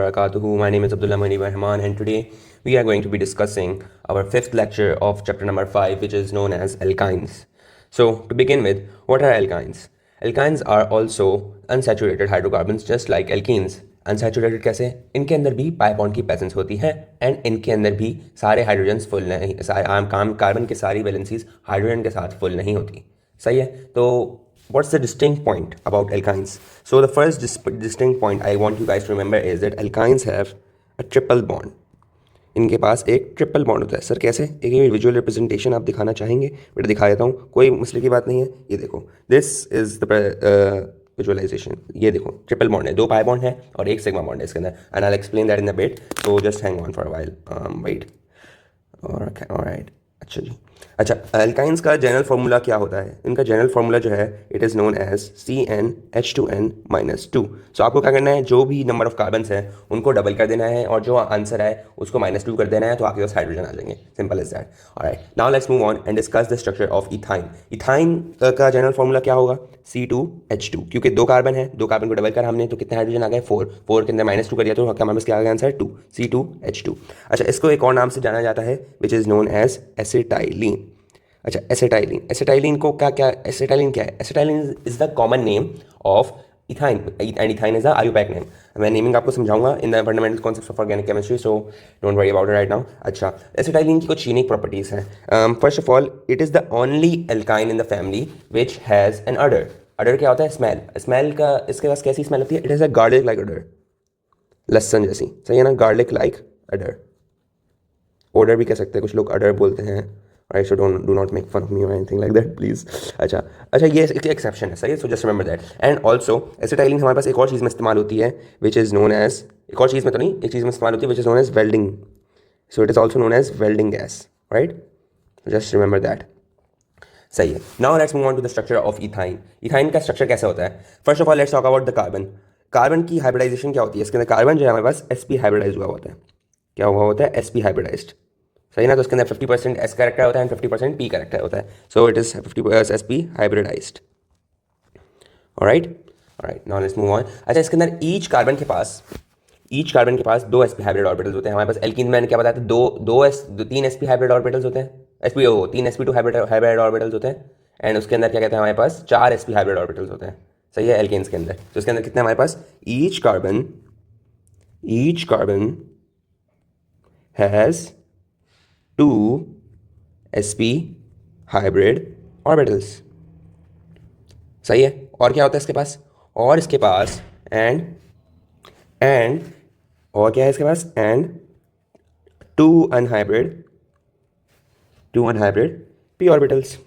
wabarakatuh. My name is Abdullah Mani Rahman, and today we are going to be discussing our fifth lecture of chapter number 5, which is known as alkynes. So, to begin with, what are alkynes? Alkynes are also unsaturated hydrocarbons just like alkenes. Unsaturated कैसे? इनके अंदर भी pi bond की presence होती है and इनके अंदर भी सारे हाइड्रोजन्स फुल नहीं, कार्बन की सारी वैलेंसीज हाइड्रोजन के साथ फुल नहीं होती. सही है. तो what's the distinct point about alkynes? So the first distinct point I want you guys to remember is that alkynes have a triple bond. इनके पास एक ट्रिपल बॉन्ड होता है. सर कैसे? एक विजुअल रिप्रेजेंटेशन आप दिखाना चाहेंगे? बेटा दिखा देता हूँ, कोई मसले की बात नहीं है. ये देखो, दिस इज द विजुअलाइजेशन. ये देखो, ट्रिपल बॉन्ड है, 2 पाई बॉन्ड है और एक सिग्मा बॉन्ड है इसके अंदर. And I will explain that in a bit, so just hang on for a while. Wait. Alright. अच्छा जी. अच्छा, अल्काइंस का जनरल फार्मूला क्या होता है? इनका जनरल फार्मूला जो है, it is known as CnH2n-2. सो आपको क्या करना है, जो भी नंबर ऑफ कार्बन्स हैं उनको डबल कर देना है और जो आंसर है उसको -2 कर देना है, तो आपके पास हाइड्रोजन आ जाएंगे. Simple is that. Alright, now let's move on and discuss the structure of ethyne. Ethyne का जनरल फार्मूला क्या होगा? C2H2. क्योंकि 2 कार्बन है, 2 कार्बन को डबल कर हमने, तो कितने हाइड्रोजन आ गए? 4 के अंदर -2 कर दिया, तो हमारे पास क्या आ गया आंसर? 2. C2H2. अच्छा, इसको एक और नाम से जाना जाता है which is known as acetylene. अच्छा, एसिटाइलिन. एसिटाइलिन को क्या एसिटाइलिन क्या है? Acetylene is the common name of ethyne and ethyne is the IUPAC name. मैं नेमिंग आपको समझाऊंगा in the fundamental concepts of organic chemistry, so don't worry about it right now. अच्छा, acetylene की कुछ यूनिक प्रॉपर्टीज हैं. First of all, it is the only alkyne in the family which has an अडर. अडर क्या होता है? Smell. Smell का इसके पास कैसी स्मेल होती है? It is a garlic like odour. लहसन जैसी. सही है ना? गार्लिक लाइक अडर. ऑर्डर भी कह सकते हैं, कुछ लोग अडर बोलते हैं. Right, so do not make fun of me or anything like that please. अच्छा, ये इसकी एक्सेप्शन है. सही है, so just remember that. And also acetylene हमारे पास एक और चीज़ में इस्तेमाल होती है विच इज़ नोन एज, एक और चीज़ में तो नहीं, एक चीज़ में इस्तेमाल होती है which is known as welding. So it is also known as welding gas. Right, just remember that. सही है. Now let's move on to the structure of ethyne. Ethyne का स्ट्रक्चर कैसे होता है? First of all let's talk about the carbon. Carbon की hybridisation क्या होती है? इसके अंदर कार्बन जो है हमारे पास sp हाइब्रिडाइज हुआ होता है. क्या हुआ होता है? sp hybridised. सही ना? तो इसके अंदर 50% s कैरेक्टर होता है एंड 50% p कैरेक्टर होता है. So it is 50 sp hybridised. Alright. Now let's move on. अच्छा, इसके अंदर ईच कार्बन के पास 2 sp हाइब्रिड ऑर्बिटल्स होते हैं. हमारे पास एल्कीन में मैंने क्या बताया था? 3 sp हाइब्रिड ऑर्बिटल्स होते हैं. 3 sp2 हाइब्रिड ऑर्बिटल्स होते हैं. एंड उसके अंदर क्या कहते हैं, हमारे पास 4 sp हाइब्रिड ऑर्बिटल्स होते हैं. सही है, एल्केन्स के अंदर. तो इसके अंदर कितने हमारे पास? Each carbon has 2 sp hybrid orbitals. सही है. और क्या होता है इसके पास? और इसके पास एंड और क्या है इसके पास? And 2 unhybrid p orbitals.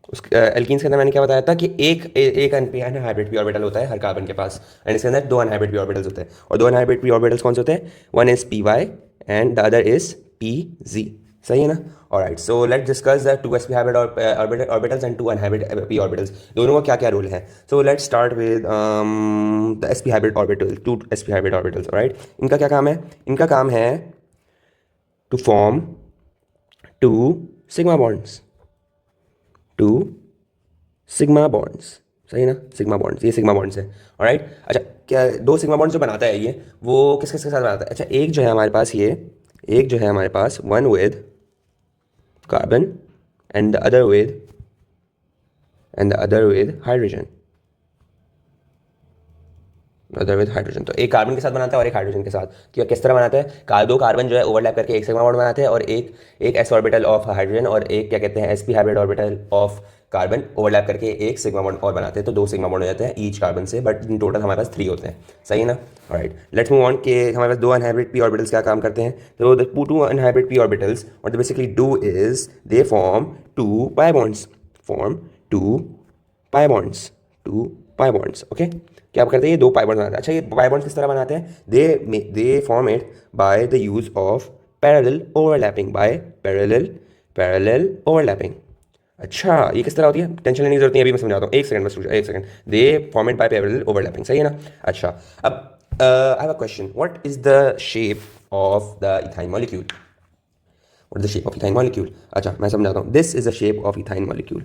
उस एल्कीन्स के अंदर मैंने क्या बताया था कि एक अनहाइब्रिड p ऑर्बिटल होता है हर कार्बन के पास, एंड इसके अंदर 2 अनहाइब्रिड p ऑर्बिटल्स होते हैं. और 2 अनहाइब्रिड p ऑर्बिटल्स कौन से होते हैं? One is py and the other is pz. सही है ना? Alright, so let's discuss the 2 sp hybrid orbitals and 2 unhybrid p orbitals. दोनों का क्या क्या रोल है? So let's start with the sp hybrid orbital, 2 sp hybrid orbitals. Alright, इनका क्या काम है? इनका काम है टू फॉर्म 2 सिग्मा बॉन्ड्स. सही ना? सिग्मा बॉन्ड्स, ये सिग्मा बॉन्ड्स है. ऑलराइट. अच्छा, क्या 2 सिग्मा बॉन्ड्स जो बनाता है ये, वो किस किस के साथ बनाता है? अच्छा, एक जो है हमारे पास one with carbon and the other with hydrogen. तो एक कार्बन के साथ बनाता है और एक हाइड्रोजन के साथ. क्या किस तरह बनाता है? 2 कार्बन जो है ओवरलैप करके एक सिग्मा बॉन्ड बनाते हैं, और एक s ऑर्बिटल ऑफ हाइड्रोजन और एक क्या कहते हैं sp hybrid orbital of carbon overlap करके एक सिग्मा बॉन्ड और बनाते हैं. तो 2 सिग्मा बॉन्ड हो जाते हैं ईच कार्बन से, बट इन टोटल हमारे पास 3 होते हैं. सही है ना? ऑलराइट, लेट्स मूव ऑन कि हमारे पास 2 अनहाइब्रिड p ऑर्बिटल्स क्या काम करते हैं. तो the 2 unhybrid p orbitals what they basically do is they form 2 pi bonds. Okay, क्या करते हैं? ये 2 पाई बॉन्ड्स बनाते हैं. अच्छा, ये पाई बॉन्ड्स किस तरह बनाते हैं? They form it by the use of parallel overlapping. अच्छा, ये किस तरह होती है? टेंशन लेने की जरूरत नहीं, अभी मैं समझाता हूँ. एक second. They form it by parallel overlapping. सही है ना? अच्छा, अब I have a question. What is the shape of the ethyne molecule? अच्छा, मैं समझाता हूँ. This is the shape of ethyne molecule.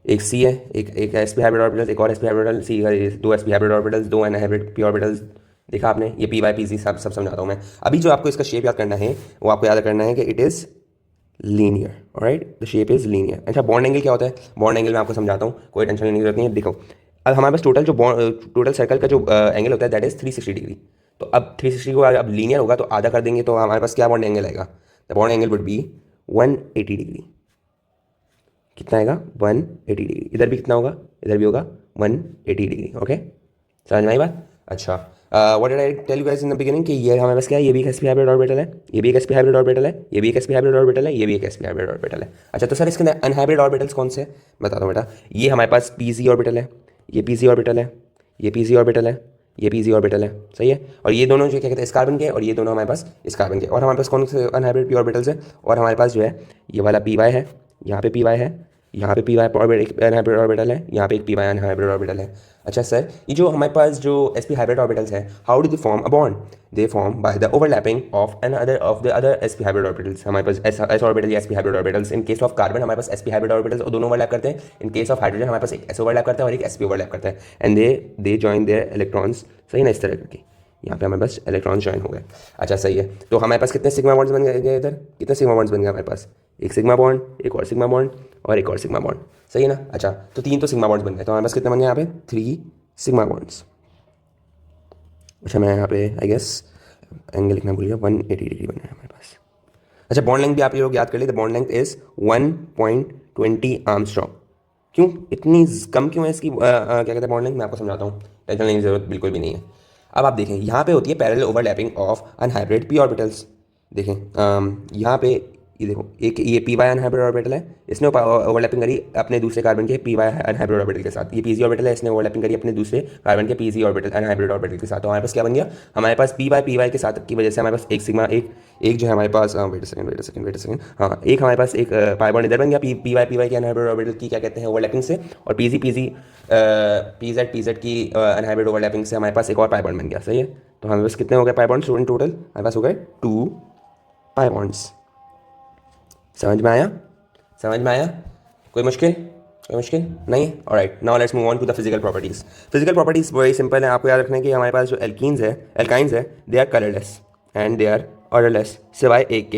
एक सी है, एक sp हाइब्रिड ऑर्बिटल, एक और sp हाइब्रिड ऑर्बिटल, सी दो sp हाइब्रिड ऑर्बिटल्स, दो n हाइब्रिड p ऑर्बिटल्स। देखा आपने, ये पी वाई पी सी सब समझाता हूँ मैं। अभी जो आपको इसका शेप याद करना है वो आपको याद करना है कि it is linear, alright, the shape is linear. अच्छा, बॉन्ड एंगल क्या होता है? बॉन्ड एंगल मैं आपको समझाता हूँ, कोई टेंशन लेने की जरूरत नहीं है। देखो, अब हमारे पास टोटल सर्कल का जो एंगल होता है दैट इज़ 360 डिग्री। तो अब 360 को अब लीनियर होगा तो आधा कर देंगे तो हमारे पास क्या बॉन्ड एंगल आएगा? The bond angle would be 180 degree. कितना आएगा? 180 डिग्री। इधर भी कितना होगा? इधर भी होगा 180 डिग्री। ओके, समझ में आई बात? अच्छा, what did I tell you guys in the beginning कि ये हमारे पास क्या है? ये भी एक sp हाइब्रिड ऑर्बिटल है, ये भी एक sp हाइब्रिड ऑर्बिटल है, ये भी एक sp हाइब्रिड ऑर्बिटल है, ये भी एक sp हाइब्रिड ऑर्बिटल है। अच्छा, तो सर इसके अंदर अनहाइब्रिड ऑर्बिटल्स कौन से हैं? बता दो बेटा। ये हमारे पास pz ऑर्बिटल है, ये pz ऑर्बिटल है, ये pz ऑर्बिटल है, ये pz ऑर्बिटल है, सही है। और ये दोनों जो क्या कहते हैं इस कार्बन के, और ये दोनों हमारे पास इस कार्बन के। और हमारे पास कौन से अनहाइब्रिड p ऑर्बिटल्स है? और हमारे पास जो है ये वाला py है, यहाँ पे py है, यहाँ पे पी वाई अनहाइब्रिड ऑर्बिटल है, यहाँ पे एक पी वाई अनहाइब्रिड ऑर्बिटल है। अच्छा सर, ये जो हमारे पास जो sp हाइब्रिड ऑर्बिटल्स हैं, how do they form a bond? They form by the overlapping of the other sp hybrid orbitals. हमारे पास s ऑर्बिटल या sp hybrid orbitals. In case of carbon हमारे पास sp हाइब्रिड ऑर्बिटल्स और दोनों overlap करते हैं। In case of hydrogen हमारे पास एक s ओवरलैप करता है और एक sp ओवरलैप करता है, and they join their electrons, सही ना, इस तरह करके। यहाँ पे हमारे पास इलेक्ट्रॉन जॉइन हो गए। अच्छा सही है, तो हमारे पास कितने सिग्मा बॉन्ड्स बन गए इधर? कितने सिग्मा बॉन्ड्स बन गए हमारे पास? एक सिग्मा बॉन्ड, एक और सिग्मा बॉन्ड और एक और सिग्मा बॉन्ड, सही है ना। अच्छा, तो तीन तो सिग्मा बॉन्ड्स बन गए, तो हमारे पास कितने बन गए यहाँ पे? 3 सिग्मा बॉन्ड्स। अच्छा, मैं यहाँ पे आई गेस एंगल लिखना भूल गया, 180 डिग्री बना है हमारे पास। अच्छा, बॉन्ड लेंथ भी आप ये लोग याद कर लीजिए, बॉन्ड लेंथ इज 1.20 आर्मस्ट्रॉन्ग। क्यों इतनी कम क्यों है इसकी क्या कहते हैं बॉन्ड लेंथ? मैं आपको समझाता हूँ, टेंशन लेने की जरूरत बिल्कुल भी नहीं है। अब आप देखें, यहाँ पे होती है parallel overlapping of unhybrid p orbitals. देखें यहाँ पे ये देखो, एक ये पी वाई अनहाइब्रिड ऑर्बिटल है, इसने ओवरलैपिंग करी अपने दूसरे कार्बन के पी वाई अनहाइब्रिड ऑर्बिटल के साथ। ये पीजी ऑर्बिटल है, इसने ओवरलैपिंग करी अपने दूसरे कार्बन के पीजी ऑर्बिटल अनहाइब्रिड ऑर्बिटल के साथ। तो हमारे पास क्या बन गया? हमारे पास पी वाई के साथ की वजह से हमारे पास एक सिग्मा एक जो है हमारे पास वेट सेकंड हाँ, एक हमारे पास एक पाई बॉन्ड इधर बन गया पी वाई के अनहाइब्रिड ऑर्बिटल की क्या कहते हैं ओवरलैपिंग से, और पीजेड की अनहाइब्रिड ओवरलैपिंग से हमारे पास एक और पाई बॉन्ड बन गया, सही है। तो हमारे पास कितने हो गए पाई बॉन्ड्स इन टोटल? हमारे पास हो गए 2 पाई बॉन्ड्स। समझ में आया? समझ में आया? कोई मुश्किल? कोई मुश्किल नहीं? Alright, now let's move on to the physical properties. Physical properties very simple है, आपको याद रखना है कि हमारे पास जो एल्काइंस है they are colourless and they are odourless, सिवाय एक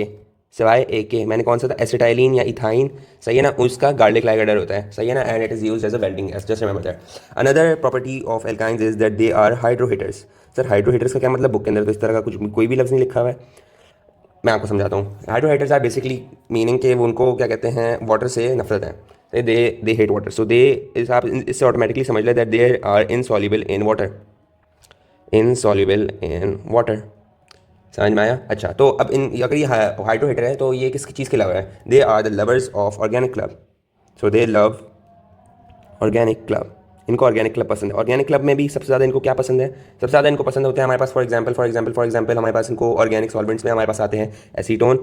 के मैंने कौन सा था? एसिटाइलिन या इथाइन, सही है ना, उसका गार्लिक लाइगेडर होता है, सही है ना, and it is used as a welding gas, just remember that. Another property of alkynes is that they are hydroheaters. Sir hydroheaters का क्या मतलब? बुक के अंदर तो इस तरह का कुछ कोई भी लफ्ज़ नहीं लिखा हुआ है, मैं आपको समझाता हूँ। हाइड्रोहाइड्रेट्स आर बेसिकली मीनिंग के वो उनको क्या कहते हैं, वाटर से नफरत है, दे हेट वाटर, सो दे इस आप इससे ऑटोमेटिकली समझ लें that they are insoluble in water, समझ में आया? अच्छा, तो अब इन अगर ये हाइड्रोहाइड्रेट है तो ये किस चीज़ के लवर है? They are the lovers of organic club, so they love organic club. इनको ऑर्गेनिक क्लब पसंद है। ऑर्गेनिक क्लब में भी सबसे ज़्यादा इनको क्या पसंद है? सबसे ज़्यादा इनको पसंद होते हैं हमारे पास फॉर एग्जांपल हमारे पास इनको ऑर्गेनिक सॉल्वेंट्स में हमारे पास आते हैं एसीटोन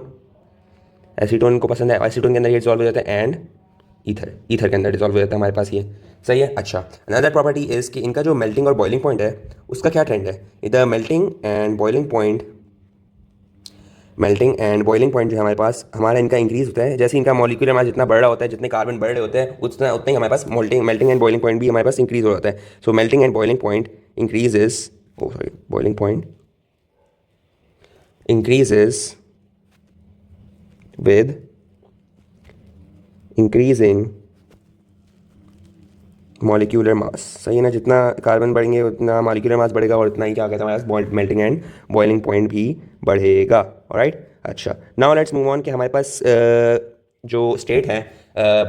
इनको पसंद है, एसीटोन के अंदर ये डिजॉल्व हो जाता है, एंड ईथर के अंदर डिजॉल्व हो जाता है हमारे पास ये, सही है। अच्छा, अनदर प्रॉपर्टी इज़ कि इनका जो मेल्टिंग और बॉइलिंग पॉइंट है उसका क्या ट्रेंड है? इधर मेल्टिंग एंड बॉइलिंग पॉइंट जो है हमारे पास हमारा इनका इंक्रीज होता है जैसे इनका मॉलिक्यूलर मास जितना बढ़ रहा होता है, जितने कार्बन बढ़ रहे होते हैं उतना ही हमारे पास मेल्टिंग एंड बॉइलिंग पॉइंट भी हमारे पास इंक्रीज हो जाता है। So melting and boiling point increases with increasing molecular mass, सही है ना, जितना कार्बन बढ़ेंगे उतना मॉलिक्यूलर मास बढ़ेगा और उतना ही क्या कहते हैं हमारे पास मेल्टिंग एंड बॉइलिंग पॉइंट भी बढ़ेगा, ऑलराइट। अच्छा, नाउ लेट्स मूव ऑन कि हमारे पास जो स्टेट है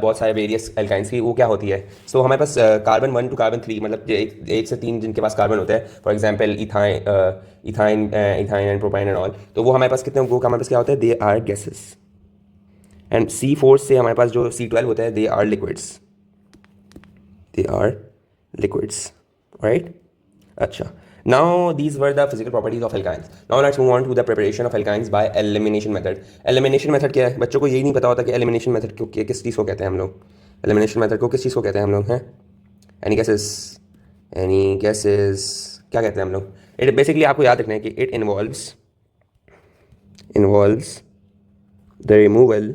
बहुत सारे वेरियस एल्काइंस की, वो क्या होती है? सो हमारे पास कार्बन 1 टू कार्बन 3 मतलब एक से 3 जिनके पास कार्बन होता है, for example ethyne and propyne and all, तो वो हमारे पास कितने, वो हमारे पास क्या होता है? They are gases. And C4 से हमारे पास जो C12 होता है दे आर लिक्विड्स, राइट। अच्छा, now these were the physical properties of alkynes. Now let's move on to the preparation of alkynes by elimination method. Elimination method क्या है? बच्चों को यही नहीं पता होता कि elimination method को किस चीज़ को कहते हैं हम लोग। elimination method को किस चीज़ को कहते हैं हम लोग हैं? Any guesses? क्या कहते हैं हम लोग? It basically आपको याद रखना है कि it involves the removal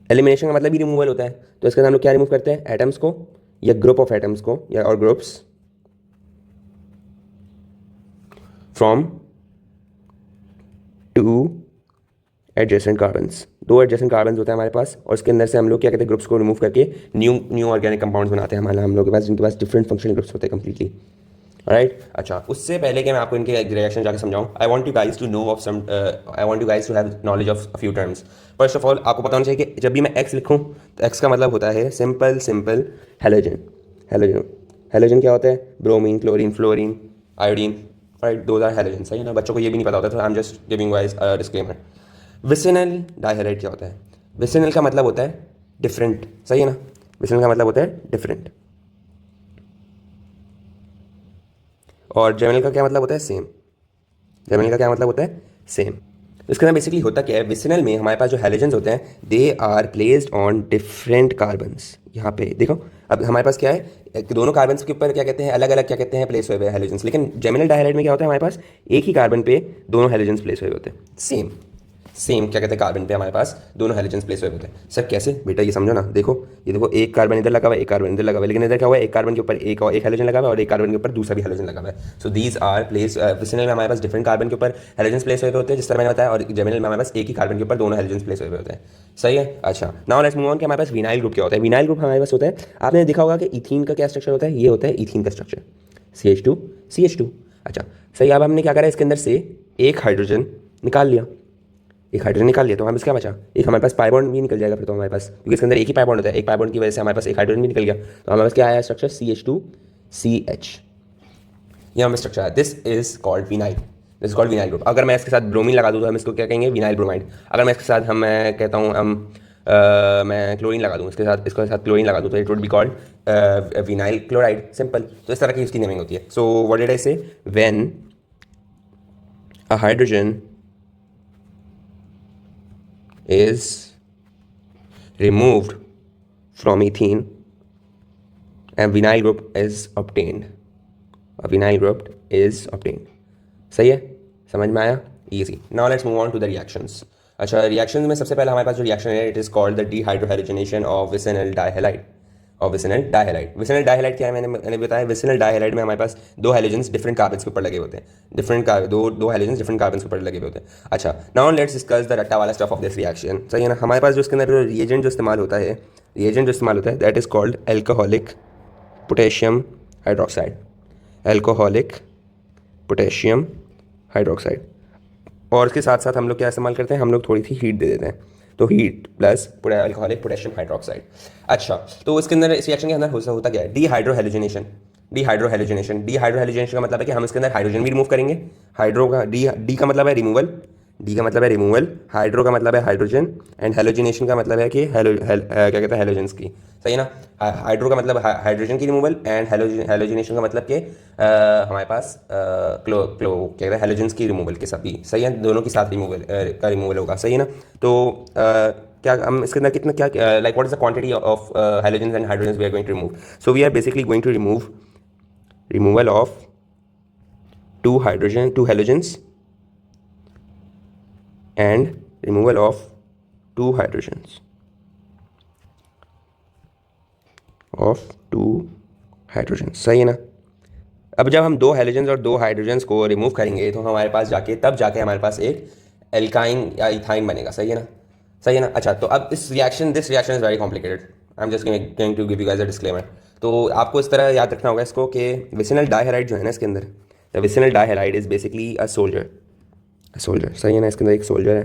elimination का मतलब भी रिमूवल होता है, तो इसके अंदर हम लोग क्या रिमूव करते हैं, एटम्स को या ग्रुप ऑफ एटम्स को या और groups from two adjacent carbons. दो एडजेसेंट कार्बन्स होते हैं हमारे पास, और इसके अंदर से हम लोग क्या कहते हैं, ग्रुप्स को रिमूव करके न्यू न्यू ऑर्गेनिक कंपाउंड्स बनाते हैं हमारे हम लोग के पास, जिनके पास डिफरेंट फंक्शनल ग्रुप्स होते हैं कम्प्लीटली। राइट, अच्छा, उससे पहले कि मैं आपको इनके रिएक्शन जाके समझाऊं, I want you guys to know of some, I want you guys to have knowledge of a few terms. First of all आपको पता होना चाहिए कि जब भी मैं एक्स लिखूं तो एक्स का मतलब होता है simple simple halogen. Halogen halogen क्या होता है, bromine, chlorine, fluorine, iodine. Right, those are halogen. सही है ना, बच्चों को ये भी नहीं पता होता, तो I am just giving wise disclaimer. Vicinal dihalide क्या होता है, विसिनल का मतलब होता है डिफरेंट। सही है ना, विसिनल का मतलब होता है डिफरेंट, और जेमिनल का क्या मतलब होता है, सेम। जेमिनल का क्या मतलब होता है, सेम। तो इसके अंदर बेसिकली होता क्या है, विसिनल में हमारे पास जो हेलोजेंस होते हैं they are placed on different carbons. यहाँ पे देखो, अब हमारे पास क्या है, दोनों कार्बन्स के ऊपर क्या कहते हैं, अलग अलग क्या कहते हैं, प्लेस हुए हुए हेलोजेंस। लेकिन जेमिनल डाइहैलाइड में क्या होता है, हमारे पास एक ही कार्बन पे दोनों हेलोजेंस प्लेस हुए होते हैं, सेम सेम क्या कहते हैं, कार्बन पे हमारे पास दोनों हेलोजेंस प्लेस हुए होते हैं। सर कैसे बेटा, ये समझो ना, देखो ये देखो, एक कार्बन इधर लगा हुआ है, एक कार्बन इधर लगा हुआ है, लेकिन इधर क्या हुआ है, एक कार्बन के ऊपर एक और एक हेलोजन लगा हुआ है और एक कार्बन के ऊपर दूसरा भी हेलोजन लगा हुआ है। So these are place, vicinal में हमारे पास डिफरेंट कार्बन के ऊपर हेलोजेंस प्लेस हुए होते हैं, जिस तरह मैंने बताया, और जेमिनल में हमारे पास एक ही कार्बन के ऊपर दोनों हेलोजेंस प्लेस हुए होते हैं। सही है, अच्छा, नाउ लेट्स मूव ऑन कि हमारे पास विनाइल ग्रुप क्या होता है। विनाइल ग्रुप हमारे पास होता है, आपने देखा होगा कि इथीन का क्या स्ट्रक्चर होता है, ये होता है इथीन का स्ट्रक्चर, CH2 CH2। अच्छा सही, अब हमने क्या करा, इसके अंदर से एक हाइड्रोजन निकाल लिया, एक हाइड्रोजन निकाल लिया, तो हमारे पास क्या बचा, एक हमारे पास पाई बॉन्ड भी निकल जाएगा फिर तो हमारे पास, क्योंकि इसके अंदर एक ही पाई बॉन्ड होता है, एक पाई बॉन्ड की वजह से हमारे पास एक हाइड्रोजन भी निकल गया, तो हमारे पास क्या आया स्ट्रक्चर, CH2CH। ये हमारा स्ट्रक्चर है, this is called vinyl, this is called vinyl group. अगर मैं इसके साथ ब्रोमीन लगा दूँ तो हम इसको क्या कहेंगे, विनाइल ब्रोमाइड। अगर मैं इसके साथ मैं कहता हूँ मैं क्लोरीन लगा दूँ, इसके साथ क्लोरीन लगा दूँ, तो it would be called vinyl chloride, simple. तो इस तरह की उसकी नेमिंग होती है। सो व्हाट डिड आई से, when a hydrogen is removed from ethene and vinyl group is obtained, a vinyl group is obtained। सही है, समझ में आया, easy। now let's move on to the reactions। अच्छा, रिएक्शन में सबसे पहले हमारे पास जो रिएक्शन है, it is called the dehydrohalogenation of vicinal dihalide, और विसिनल डाइहैलाइड। विसिनल डाइहैलाइड क्या है, मैंने बताया, विसिनल डाइहैलाइड में हमारे पास दो हेलोजेंस डिफरेंट कार्बन्स के ऊपर लगे होते हैं, दो हेलोजेंस डिफरेंट कार्बन्स के ऊपर लगे हुए होते हैं। अच्छा, नाउ लेट्स डिस्कस द रट्टा वाला स्टफ ऑफ दिस रिएक्शन। सही है ना, हमारे पास जो इसके अंदर रिएजेंट जो इस्तेमाल होता है, that is called alcoholic potassium hydroxide, alcoholic potassium hydroxide. और उसके साथ साथ हम लोग क्या इस्तेमाल करते हैं, हम लोग थोड़ी सी हीट दे देते हैं, तो heat plus alcoholic potassium hydroxide. अच्छा, तो इसके अंदर, इस रिएक्शन के अंदर होता क्या है, डिहाइड्रोहेलोजनेशन। डिहाइड्रोहेलोजनेशन का मतलब है कि हम इसके अंदर हाइड्रोजन भी रिमूव करेंगे। हाइड्रो का डी का मतलब है रिमूवल, हाइड्रो का मतलब है हाइड्रोजन, एंड हेलोजिनेशन का मतलब है कि क्या कहते हैं, हेलोजेंस की। सही है ना, हाइड्रो का मतलब हाइड्रोजन की रिमूवल, एंड हेलोजिनेशन का मतलब कि हमारे पास क्या कहते हैं, हेलोजेंस की रिमूवल के साथ भी। सही है, दोनों के साथ रिमूवल होगा। सही है ना, तो क्या हम इसके अंदर कितना क्या, like what is the quantity of halogens and hydrogen we are going to remove. So we are basically going to removal of two halogens and removal of two hydrogens सही है ना। अब जब हम दो हेलोजेंस और दो हाइड्रोजन्स को रिमूव करेंगे तो हमारे पास तब जाके हमारे पास एक एल्काइन या इथाइन बनेगा। सही है ना, अच्छा, तो अब this reaction is very complicated, I am just going to give you guys a disclaimer. तो आपको इस तरह याद रखना होगा इसको कि विसिनल डाइहैलाइड जो है ना, इसके अंदर the vicinal dihalide is basically a soldier. सही है ना, इसके अंदर एक सोल्जर है,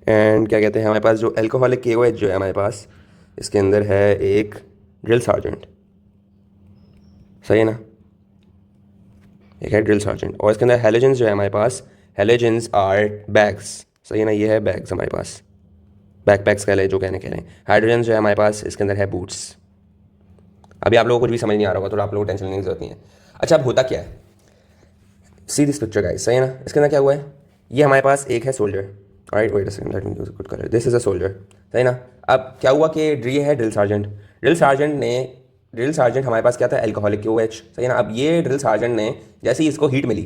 एंड क्या कहते हैं, हमारे पास जो एल्कोहलिक KOH जो है हमारे पास, इसके अंदर है एक ड्रिल सार्जेंट। सही है ना, एक है ड्रिल सार्जेंट, और इसके अंदर हेलोजेंस जो है हमारे पास, हेलोजेंस आर बैग्स। सही है ना, ये है बैग्स हमारे पास, बैकपैक्स कह रहे कह रहे हैं। हाइड्रोजन जो है हमारे पास, इसके अंदर है बूट्स। अभी आप लोगों को कुछ भी समझ नहीं आ रहा होगा, तो आप लोगों को टेंशन लेने की जरूरत नहीं है। अच्छा, अब होता क्या है, सी दिस पिक्चर गाइस। सही है ना, इसके अंदर क्या हुआ है, ये हमारे पास एक है soldier, right, wait a second, let me use good colour, this is a soldier. सही ना, अब क्या हुआ कि है ड्रिल सार्जेंट हमारे पास क्या था, एल्कोहलिक KOH। सही है ना, अब ये ड्रिल सार्जेंट ने जैसे ही इसको हीट मिली,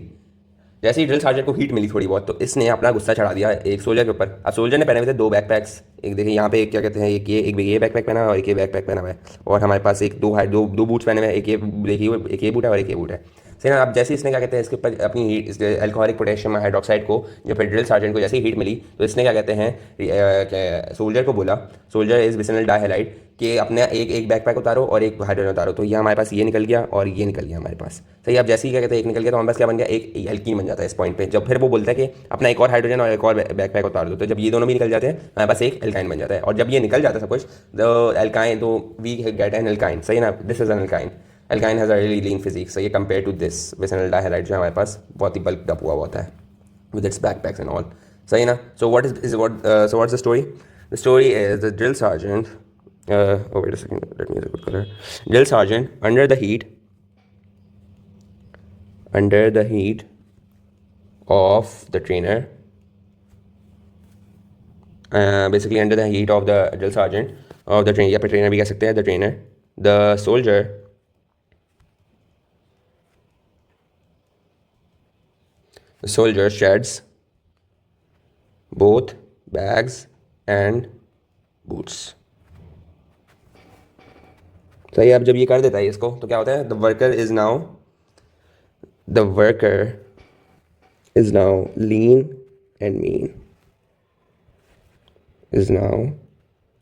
जैसे ही ड्रिल सार्जेंट को हीट मिली थोड़ी बहुत, तो इसने अपना गुस्सा चढ़ा दिया एक सोल्जर के ऊपर। अब सोल्जर ने पहने हुए थे 2 बैकपैक्स, एक देखिए यहाँ पे, एक क्या कहते हैं, एक ये बैकपैक पहना है और एक ये बैकपैक पहना हुआ है, और हमारे पास एक दो बूट्स पहने हुए हैं, एक ये देखिए, एक ये बूट है और एक ये बूट है। सही ना। अब जैसे इसने क्या कहते हैं, इसके ऊपर अपनी हीट, इस एल्कोहलिक पोटेशियम हाइड्रोक्साइड को, जो फिर ड्रिल सार्जेंट को जैसे ही हीट मिली, तो इसने क्या कहते हैं सोल्जर को बोला, सोल्जर इज विसिनल डाइहैलाइड, कि अपने एक बैकपैक उतारो और एक हाइड्रोजन उतारो। तो ये हमारे पास ये निकल गया और ये निकल गया हमारे पास। सही। अब जैसे ही क्या कहते हैं एक निकल गया, तो हमारे पास क्या बन गया, एक एल्कीन बन जाता है इस पॉइंट पे। जब फिर वो बोलता है कि अपना एक और हाइड्रोजन और एक और बैकपैक उतार दो, तो जब ये दोनों भी निकल जाते हैं हमारे पास एक एल्काइन बन जाता है। और जब ये निकल जाता है सब कुछ, द एल्काइन, तो वी गेट एन एल्काइन। सही ना। This is an alkyne. Alkyne has a really lean physics. सही है, कंपेयर टू दिस विसिनल डाइहैलाइड जो हमारे पास बहुत ही बल्क अप हुआ होता है with its backpacks and all. सही ना। So what's the story? The story is the drill sergeant. Oh wait a second. Let me use a good color. Drill sergeant under the heat of the trainer. Basically under the heat of the drill sergeant of the trainer, या फिर trainer भी कह सकते हैं, the trainer. The soldier sheds both bags and boots. सही। अब जब ये कर देता है इसको, तो क्या होता है, the worker is now lean and mean. Is now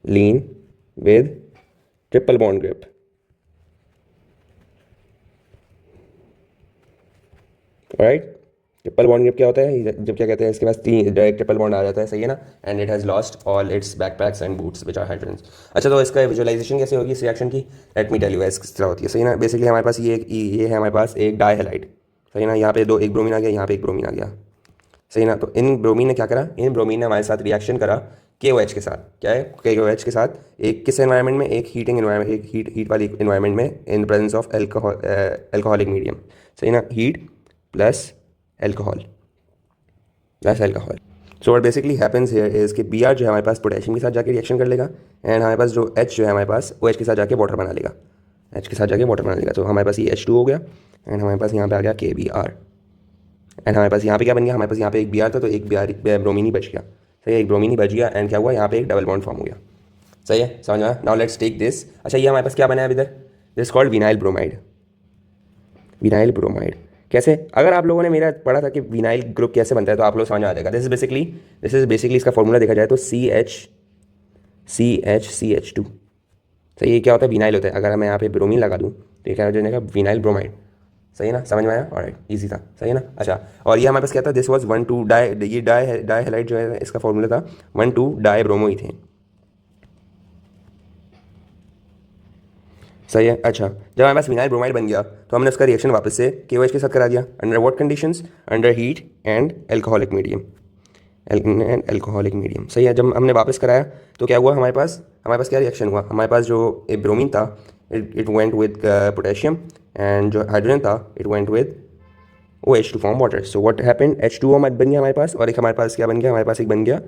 lean with triple bond grip. Alright? Triple bond grip क्या होता है, जब क्या कहते हैं इसके पास 3 डायरेक्ट ट्रिपल बॉन्ड आ जाता है। सही है ना। And it has lost all its backpacks and boots which are hydrogens. अच्छा, तो इसका विजुअलाइजेशन कैसे होगी इस रिएक्शन की, लेट मी टेल यू किस तरह होती है। सही ना। बेसिकली हमारे पास ये है हमारे पास एक डाइहैलाइड। सही ना। यहाँ पे एक ब्रोमीन आ गया, यहाँ पे एक ब्रोमीन आ गया। सही ना। तो इन ब्रोमीन ने क्या करा, इन ब्रोमीन ने हमारे साथ रिएक्शन करा KOH के साथ। क्या है, KOH के साथ एक किस एनवायरनमेंट में, एक हीटिंग एनवायरनमेंट, एक हीट वाली एनवायरनमेंट में, in presence of alcoholic medium. सही ना। Heat plus alcohol plus alcohol. So what basically happens here is कि Br जो है हमारे पास पोटेशियम के साथ जाके रिएक्शन कर लेगा, एंड हमारे पास जो H जो है हमारे पास OH के साथ जाके वाटर बना लेगा, H के साथ जाके वाटर बना लेगा। तो हमारे पास ये H2 हो गया, एंड हमारे पास यहाँ पे आ गया KBr, एंड हमारे पास यहाँ पे क्या बन गया, हमारे पास यहाँ पे एक Br था, तो एक ब्रोमीन ही बच गया। सही है, एक ब्रोमीन ही बच गया, एंड क्या हुआ, यहाँ पे एक डबल बॉन्ड फॉर्म हो गया। सही है, समझ में। Now let's take this. अच्छा, ये हमारे पास क्या बना है इधर, this called vinyl bromide. Vinyl bromide कैसे, अगर आप लोगों ने मेरा पढ़ा था कि विनाइल ग्रुप कैसे बनता है, तो आप लोग समझ आ जाएगा। दिस इज बेसिकली इसका फॉर्मूला देखा जाए तो CH2। तो ये क्या होता है, विनाइल होता है। अगर मैं यहाँ पे ब्रोमीन लगा दूँ तो ये क्या हो जाएगा, विनाइल ब्रोमाइड। सही है ना, समझ में आया। ऑलराइट, इजी था। सही है ना। अच्छा, और ये हमारे पास क्या था, दिस वाज 1,2 डाई, ये डाइहैलाइड जो है इसका फॉर्मूला था 1,2 डाइब्रोमोइथेन। सही है। अच्छा, जब हमारे पास विनाइल ब्रोमाइड बन गया, तो हमने उसका रिएक्शन वापस से KOH के साथ करा दिया, under what conditions, under heat and alcoholic medium, alcoholic medium. सही है। जब हमने वापस कराया तो क्या हुआ, हमारे पास क्या रिएक्शन हुआ, हमारे पास जो एक ब्रोमीन था, it went with potassium, and जो हाइड्रोजन था it went with OH to form water. So what happened, H2O बन गया हमारे पास, और एक हमारे पास क्या बन गया, हमारे पास एक बन गया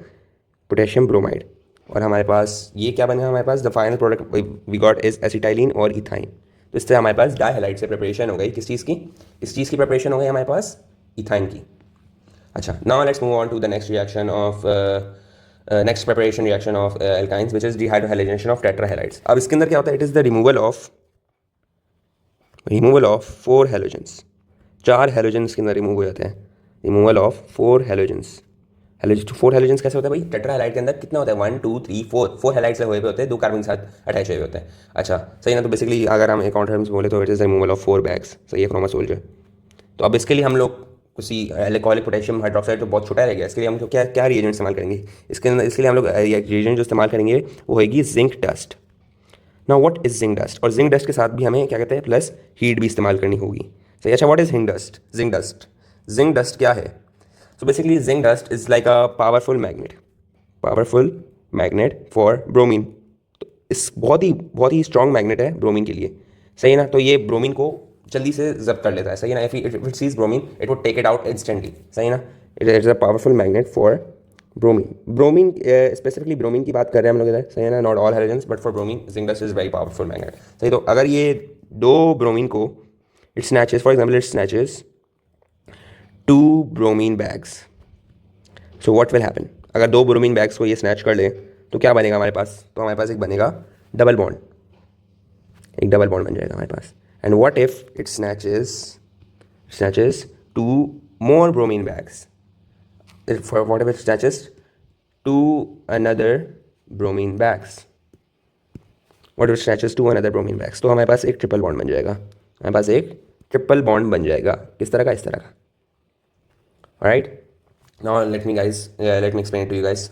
पोटेशियम ब्रोमाइड, और हमारे पास ये क्या बना, हमारे पास the final product we got is acetylene और इथाइन। तो इससे हमारे पास डाइहैलाइड से प्रिपरेशन हो गई, किस चीज़ की, इस चीज़ की प्रिपरेशन हो गई हमारे पास, इथाइन की। अच्छा, now let's move on to the next reaction of next preparation reaction of alkynes which is dehydrohalogenation of tetrahalides. अब इसके अंदर क्या होता है, it is the removal of 4 halogens. 4 halogens के अंदर रिमूव हो जाते हैं, रिमूवल ऑफ 4 हैलोजेंस। 4 हैलोजेंस कैसे होता है भाई, टेट्राहैलाइड के अंदर कितना होता है, 1 2 3 4 हैलाइड्स लगे हुए होते हैं, 2 कार्बन के साथ अटैच हुए होते हैं। अच्छा, सही ना। तो बेसिकली अगर हम अकाउंट टर्म्स बोले तो it is removal of 4 bags. सही है, फ्रॉम अ सोल्जर। तो अब इसके लिए हम लोग किसी एल्कोहलिक पोटेशियम हाइड्रोक्साइड तो बहुत छोटा रह गया, इसके लिए हम क्या क्या रिएजेंट इस्तेमाल करेंगे, इसके लिए हम लोग रिएजेंट जो इस्तेमाल करेंगे वो होगी zinc dust. Now what is zinc dust, और जिंक डस्ट के साथ भी हमें क्या कहते हैं, प्लस हीट भी इस्तेमाल करनी होगी। सही। अच्छा, व्हाट इज जिंक डस्ट क्या है। So basically zinc dust is like a powerful magnet for bromine। तो इस बहुत ही स्ट्रॉन्ग मैग्नेट है ब्रोमीन के लिए। सही है ना। तो ये ब्रोमीन को जल्दी से जब्त कर लेता है। सही है ना। If it sees bromine it would take it out instantly. सही है ना। It is a powerful magnet for bromine specifically bromine की बात कर रहे हैं हम लोग इधर। सही है ना। Not all halogens but for bromine zinc dust is very powerful magnet. सही। तो अगर ये 2 ब्रोमीन को it snatches, for example it snatches 2 bromine bags. So what will happen? अगर 2 ब्रोमीन बैग्स को ये स्नैच कर ले तो क्या बनेगा हमारे पास? तो हमारे पास एक बनेगा डबल बॉन्ड, एक डबल बॉन्ड बन जाएगा हमारे पास. And what if it snatches 2 more bromine bags? What if it snatches 2 another bromine bags? What if it snatches 2 another bromine bags? तो हमारे पास एक ट्रिपल बॉन्ड बन जाएगा, हमारे पास एक ट्रिपल बॉन्ड बन जाएगा. किस तरह का? इस तरह का. Alright, now let me explain to you guys.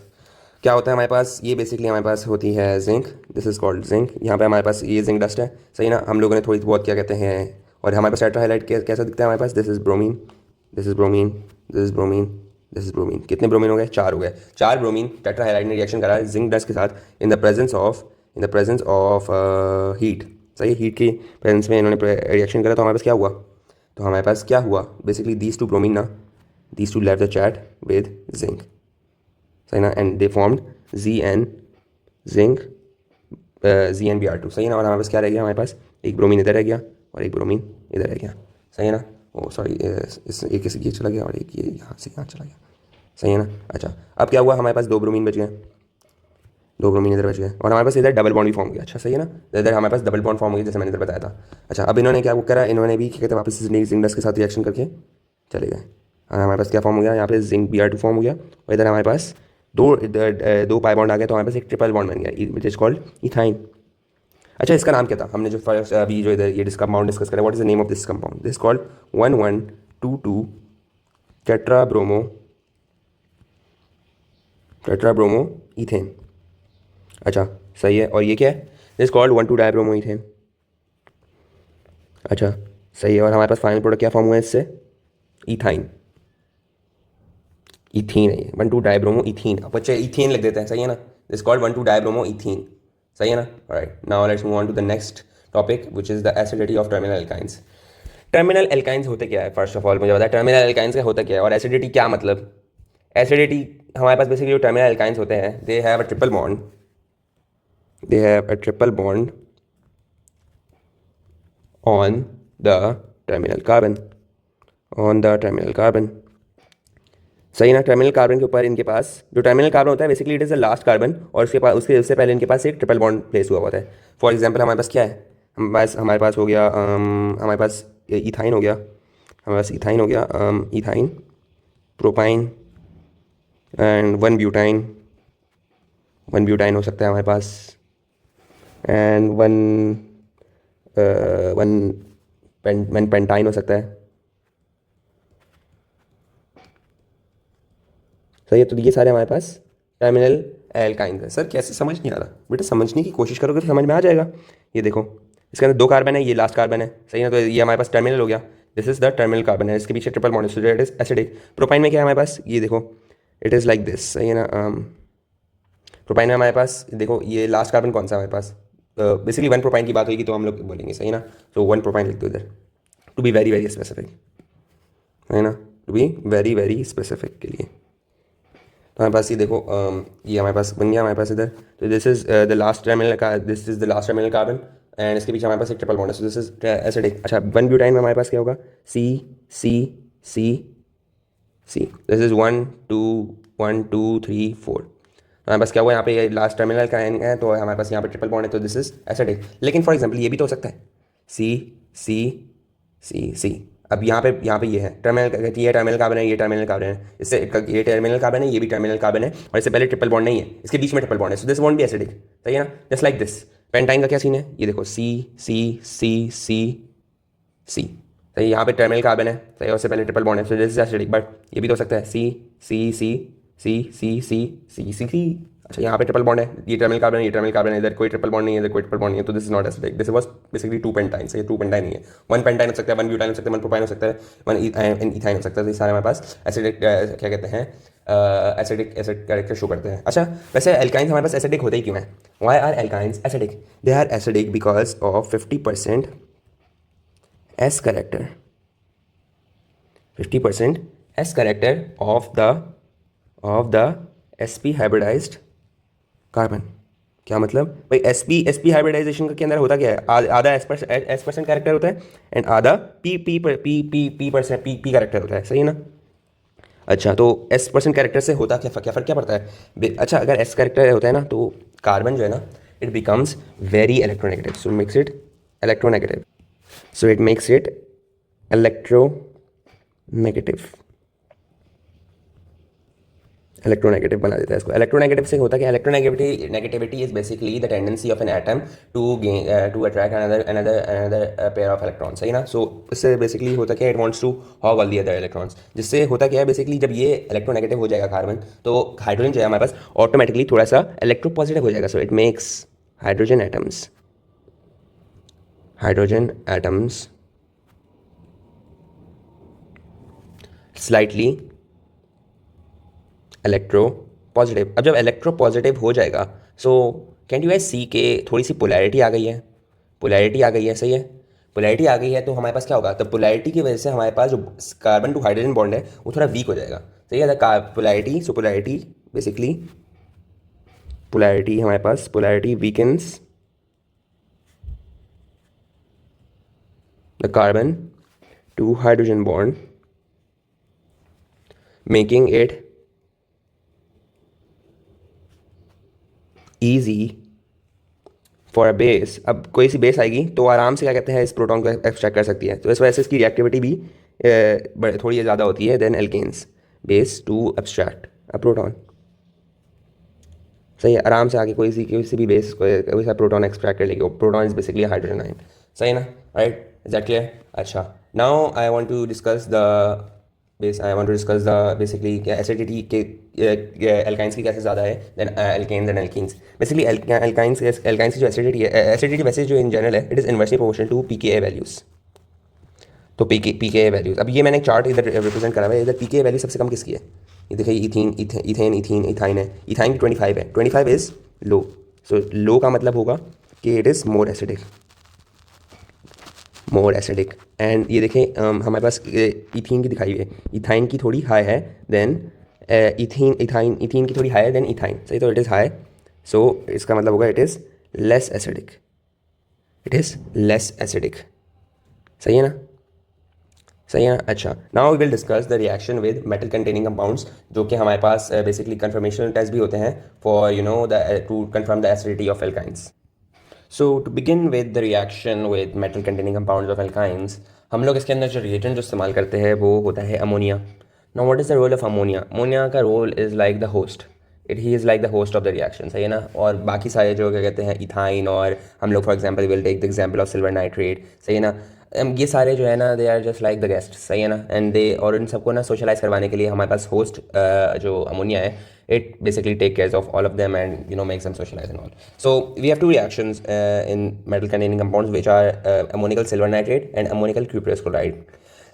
क्या होता है हमारे पास? ये बेसिकली हमारे पास होती है zinc. This is called zinc. यहाँ पे हमारे पास ये जिंक डस्ट है, सही ना. हम लोगों ने थोड़ी बहुत क्या कहते हैं, और हमारे पास टेट्राहाइड्राइड कैसा दिखता है हमारे पास? This is bromine, this is bromine, this is bromine, this is bromine. कितने ब्रोमीन हो गए? 4 हो गए. 4 ब्रोमीन टेट्राहाइड्राइड ने रिएक्शन करा जिंक डस्ट के साथ in the presence of heat. सही, हीट की प्रेजेंस में इन्होंने रिएक्शन करा. तो हमारे पास क्या हुआ? बेसिकली दीज 2 ब्रोमीन ना, these 2 left the chat with zinc, सही ना. And they formed Zn zinc, ZnBr2, सही ना. और हमारे पास क्या रह गया? हमारे पास एक ब्रोमीन इधर रह गया और एक ब्रोमीन इधर रह गया, सही है ना. ओ सॉरी, एक ये चला गया और एक ये यहाँ से यहाँ चला गया, सही है ना. अच्छा, अब क्या हुआ? हमारे पास 2 ब्रोमीन बच गए, 2 ब्रोमीन इधर बच गए और हमारे पास इधर डबल बॉन्ड भी फॉर्म हो गया. अच्छा, सही है ना. इधर हमारे पास डबल बॉन्ड फॉर्म हो गया जैसे मैंने इधर बताया था. अच्छा, अब इन्होंने क्या करा? इन्होंने भी क्या कहते हैं वापस जिंक डस्ट के साथ रिएक्शन करके चले गए. हमारे पास क्या फॉर्म हो गया? यहाँ पे जिंक Br2 फॉर्म हो गया और इधर हमारे पास दो पाई बॉन्ड आ गया. तो हमारे पास एक ट्रिपल बॉन्ड बन गया विच इज कॉल्ड इथाइन. अच्छा, इसका नाम क्या था? हमने जो फर्स्ट अभी जो इधर ये कंपाउंड डिस्कस करा, what is the name of this compound? This called 1122 tetrabromoethane. अच्छा, सही है. और ये क्या है? This called 12 dibromoethane. अच्छा, सही है. और हमारे पास फाइनल प्रोडक्ट क्या फॉर्म हुआ है इससे? इथाइन, इथीन है ये. 12 डाइब्रोमो इथीन. अब बच्चे इथेन लिख देते हैं, सही है ना. दिस कॉल्ड 12 डाइब्रोमो इथीन, सही है ना. Alright, now let's move on to the next topic which is the acidity of terminal alkynes. Terminal alkynes होते क्या है? फर्स्ट ऑफ ऑल मुझे बताया टर्मिनल एल्काइंस का होता क्या है और एसिडिटी क्या मतलब? एसिडिटी हमारे पास बेसिकली जो टर्मिनल एल्काइंस होते हैं, they have a triple bond on the terminal carbon, सही ना. टर्मिनल कार्बन के ऊपर इनके पास जो टर्मिनल कार्बन होता है basically it is the last carbon और उससे पहले इनके पास एक ट्रिपल बॉन्ड प्लेस हुआ होता है. फॉर एग्जांपल हमारे पास क्या है? हमारे पास हो गया हमारे पास इथाइन हो गया, इथाइन, प्रोपाइन एंड 1 ब्यूटाइन हो सकता है हमारे पास, एंड 1 पेंटाइन हो सकता है. सही है. तो ये सारे हमारे पास टर्मिनल एल्काइंस है. सर कैसे? समझ नहीं आ रहा बेटा. समझने की कोशिश करोगे तो समझ में आ जाएगा. ये देखो, इसके अंदर 2 कार्बन है, ये लास्ट कार्बन है, सही है. तो ये हमारे पास टर्मिनल हो गया. This is the terminal carbon है, इसके पीछे ट्रिपल बॉन्ड है, इट इज एसिडिक. प्रोपाइन में क्या है हमारे पास? ये देखो, इट इज़ लाइक दिस, सही है ना. प्रोपाइन में हमारे पास देखो ये लास्ट कार्बन कौन सा है हमारे पास? बेसिकली 1 प्रोपाइन की बात होगी तो हम लोग बोलेंगे, सही ना. तो 1 प्रोपाइन लिख दो इधर, to be very very specific, है ना. To be very very specific के लिए. तो हमारे पास ये देखो, ये हमारे पास बन गया हमारे पास इधर. तो this is the last terminal carbon and इसके पीछे हमारे पास एक ट्रिपल बॉन्ड है. So this is acidic. अच्छा, 1 ब्यूटाइन में हमारे पास क्या होगा? C C C C. This is 1 2 1 2 3 4. हमारे पास क्या हुआ? यहाँ पे लास्ट टर्मिनल का एन है तो हमारे पास यहाँ पे ट्रिपल बॉन्ड है, तो दिस इज एसिडिक. लेकिन फॉर एग्जांपल ये भी तो हो सकता है सी सी सी सी. अब यहाँ पे ये है टर्मिनल, ये टर्मिनल कार्बन है, ये टर्मिनल कार्बन है, इससे ये टर्मिनल कार्बन है, ये भी टर्मिनल कार्बन है और इससे पहले ट्रिपल बॉन्ड नहीं है, इसके बीच में ट्रिपल बॉन्ड है. So this won't be acidic, सही है ना. Just like this. पेंटाइन का क्या सीन है? ये देखो, सी सी सी सी सी, सही. यहाँ पे टर्मिनल कार्बन है, सही, और उससे पहले ट्रिपल बॉन्ड है. So this is acidic. But ये भी तो हो सकता है सी C C C C C C C सी. अच्छा, यहाँ पे ट्रिपल बॉन्ड है, ये टर्मिनल कार्बन है, ये टर्मिनल कार्बन है, इधर कोई ट्रिपल बॉन्ड नहीं है, इधर कोई ट्रिपल बॉन्ड नहीं है. तो this is not acidic. This was basically 2 pentyne. सही, 2 पेंटाइन नहीं है. 1 पेंटाइन हो सकता है, 1 ब्यूटाइन हो सकता है, 1 प्रोपाइन हो सकता है, 1 इथाइन हो सकता है. तो ये सारे हमारे पास एसिडिक क्या कहते हैं, एसिडिक एसिड कैरेक्टर शो करते हैं. अच्छा, वैसे एल्काइंस हमारे पास एसिडिक होते ही क्यों हैं? Why are alkynes acidic? They are acidic because of 50% s character, 50% s character of the sp hybridized carbon. क्या मतलब भाई? sp हाइब्रिडाइजेशन के अंदर होता क्या है? आधा s% कैरेक्टर होता है एंड आधा p कैरेक्टर होता है, सही है ना. अच्छा, तो एस परसेंट कैरेक्टर से होता क्या फ़र्क क्या पड़ता है? अच्छा, अगर एस कैरेक्टर होता है ना तो कार्बन जो है ना, it becomes very electronegative, so makes it electronegative, so it makes it electronegative, electronegative बना देता है इसको। इलेक्ट्रोनेगेटिव से होता क्या? Electronegativity negativity is basically the tendency of an atom to gain to attract another another another pair of electron, सही ना? So इससे बेसिकली होता क्या, it wants to hog all the other electrons, जिससे होता क्या है बेसिकली, जब ये इलेक्ट्रोनेगेटिव हो जाएगा कार्बन, तो हाइड्रोजन जो है हमारे पास ऑटोमेटिकली थोड़ा सा इलेक्ट्रो पॉजिटिव हो जाएगा, सो it makes hydrogen atoms slightly electro positive. अब जब इलेक्ट्रो पॉजिटिव हो जाएगा, सो कैन यू गाइस सी के थोड़ी सी पोलैरिटी आ गई है, पोलैरिटी आ गई है, सही है? पोलैरिटी आ गई है तो हमारे पास क्या होगा? तो पोलैरिटी की वजह से हमारे पास जो कार्बन टू हाइड्रोजन बॉन्ड है वो थोड़ा वीक हो जाएगा, सही है? Polarity, so polarity basically, polarity हमारे पास, polarity weakens the carbon to hydrogen bond, making it easy for a base. अब कोई सी बेस आएगी तो आराम से क्या कहते हैं, इस प्रोटॉन को एक्सट्रैक्ट कर सकती है, तो इस वजह से इसकी रिएक्टिविटी भी थोड़ी ज़्यादा होती है then alkanes base to abstract a proton, सही है? आराम से आके कोई सी भी बेस कोई सा प्रोटॉन एक्सट्रैक्ट कर लेगी, proton is basically hydrogen ion, सही है ना? Right, is that clear? अच्छा, now I want to discuss the basically क्या एसिडिटी के एल्काइंस की कैसे ज़्यादा है then alkanes and alkenes. Basically alkynes की जो एसिडिटी है, एसिडिटी वैसे जो इन जनरल है, it is inversely proportional to pKa values. तो pKa वैल्यूज़, अब ये मैंने एक चार्ट इधर रिप्रेजेंट करा हुआ है, इधर pKa वैल्यू सबसे कम किसकी है? ये देखिए, इथेन है, इथाइन की 25 है, 25 इज़ लो, सो लो का मतलब होगा कि it is more acidic and ये देखें हमारे पास इथीन की दिखाई हुई है, इथाइन की थोड़ी हाई है देन इथीन की थोड़ी हाई है देन इथाइन, सही? तो इट इज़ हाई, सो इसका मतलब होगा इट इज़ लेस एसिडिक, सही है ना? अच्छा, now we will discuss the reaction with metal containing compounds, जो कि हमारे पास बेसिकली कन्फर्मेशन टेस्ट भी होते हैं for the to confirm the acidity of alkynes. So to begin with the reaction with metal containing compounds of alkynes, हम लोग इसके अंदर जो रिएजेंट जो इस्तेमाल करते हैं वो होता है ammonia. Now what is the role of ammonia? Ammonia का role is like the host, he is like the host of the reaction, सही है ना? और बाकी सारे जो क्या कहते हैं इथाइन, और हम लोग for example will take the example of silver nitrate, सही है ना? ये सारे जो है ना, they are just like the guest, सही है ना? एंड दे, और इन सबको ना सोशलाइज करवाने के लिए हमारे पास होस्ट जो अमोनिया है, it basically take care of all of them and makes them socialize and all. So we have two reactions in metal containing compounds, which are ammonical silver nitrate and ammonical cuprous chloride.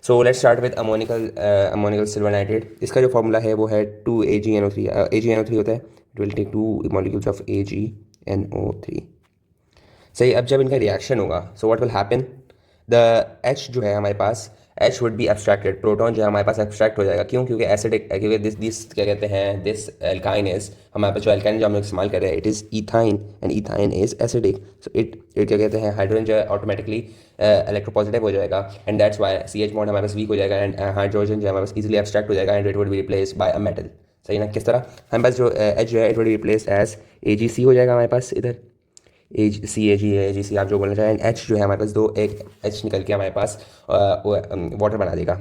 So let's start with ammonical silver nitrate. इसका जो formula है वो है 2AgNO3, AgNO3 होता है, it will take 2 molecules of AgNO3, सही? अब जब इनका रिएक्शन होगा, so what will happen, the H जो है हमारे पास, H would be abstracted, proton जो है हमारे पास एब्स्ट्रैक्ट हो जाएगा, क्यों? क्योंकि एसिडिक, क्योंकि दिस क्या कहते हैं, दिस एल्काइन इज, हमारे पास जो एल्काइन जो हम लोग इस्तेमाल कर रहे हैं, it is ethyne and ethyne is acidic, so it क्या कहते हैं, हाइड्रोजन जो है ऑटोमेटिकली इलेक्ट्रोपॉजिटिव हो जाएगा and that's why CH bond हमारे पास वीक हो जाएगा एंड हाइड्रोजन जो है हमारे पास इजिली एब्स्ट्रैक्ट हो जाएगा and it would be replace by a metal, सही ना? किस तरह? हमारे पास जो H जो है, it would be replace as AgC हो जाएगा हमारे पास, इधर AgC आप जो बोलना चाहें, H जो है हमारे पास दो, एक H निकल के हमारे पास वाटर बना देगा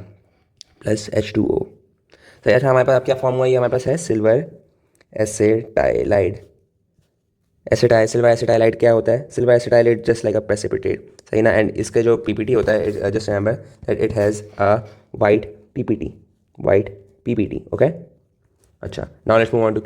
प्लस H2O, तो अच्छा हमारे पास अब क्या फॉर्म हुआ? ये हमारे पास है सिल्वर एसेटाइलाइड, सिल्वर एसेटाइलाइड क्या होता है? Silver acetylide just like a precipitate, सही ना? एंड इसका जो PPT होता है, just remember that it has a white PPT, okay? अच्छा, now let's move on to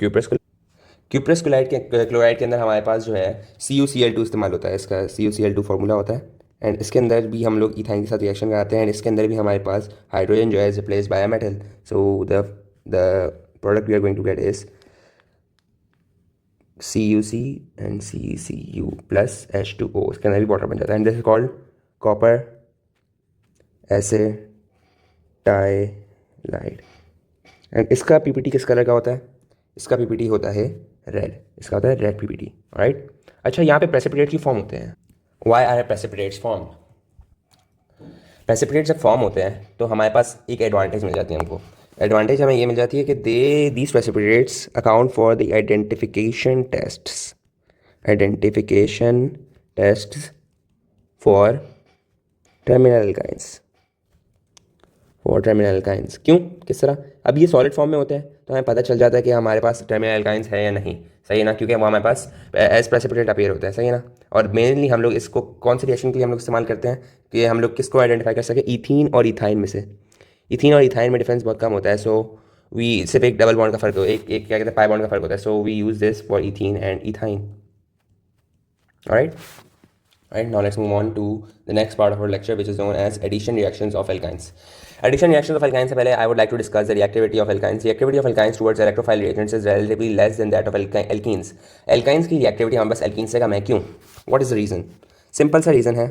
cuprous chloride के अंदर हमारे पास जो है CuCl2 इस्तेमाल होता है, इसका CuCl2 फार्मूला होता है एंड इसके अंदर भी हम लोग इथाइन के साथ रिएक्शन कराते हैं एंड इसके अंदर भी हमारे पास हाइड्रोजन जो है is replace by a metal, so the product we are going to get is CuC and CCU plus H2O, इसके अंदर भी वाटर बन जाता है and this is called copper acetylide and इसका PPT किस कलर का होता है? इसका PPT होता है रेड, इसका होता है रेड PPT, राइट? अच्छा, यहाँ पे प्रेसिपिटेट की फॉर्म होते हैं। Why are precipitates form? Precipitate जब फॉर्म होते हैं तो हमारे पास एक एडवांटेज मिल जाती है हमको। एडवांटेज हमें ये मिल जाती है कि they these precipitates account for the identification tests for terminal alkynes क्यों, किस तरह? अब ये सॉलिड फॉर्म में होते हैं तो हमें पता चल जाता है कि हमारे पास टर्मिनल एल्काइंस है या नहीं, सही है ना, क्योंकि वो हमारे पास एज प्रेसिपिटेट अपीयर होता है, सही है ना। और मेनली हम लोग इसको कौन सी रिएक्शन के लिए हम लोग इस्तेमाल करते हैं कि हम लोग किसको आइडेंटिफाई कर सके, इथीन और इथाइन में से। इथीन और इथाइन में डिफरेंस बहुत कम होता है, सो वी सिर्फ एक डबल बॉन्ड का फर्क हो, एक क्या कहते हैं पाई बॉन्ड का फर्क होता है, so we use this for ethene and ethyne. Alright, right, now let's move on to the next part of our lecture, which is known as addition reactions of alkynes. Addition reactions of alkynes से पहले I would like to discuss the reactivity of alkynes. Reactivity of alkynes towards electrophile reagents is relatively less than that of alkenes. Alkynes की reactivity हमारे पास alkenes से कम है, क्यों? What is the reason? Simple सा reason है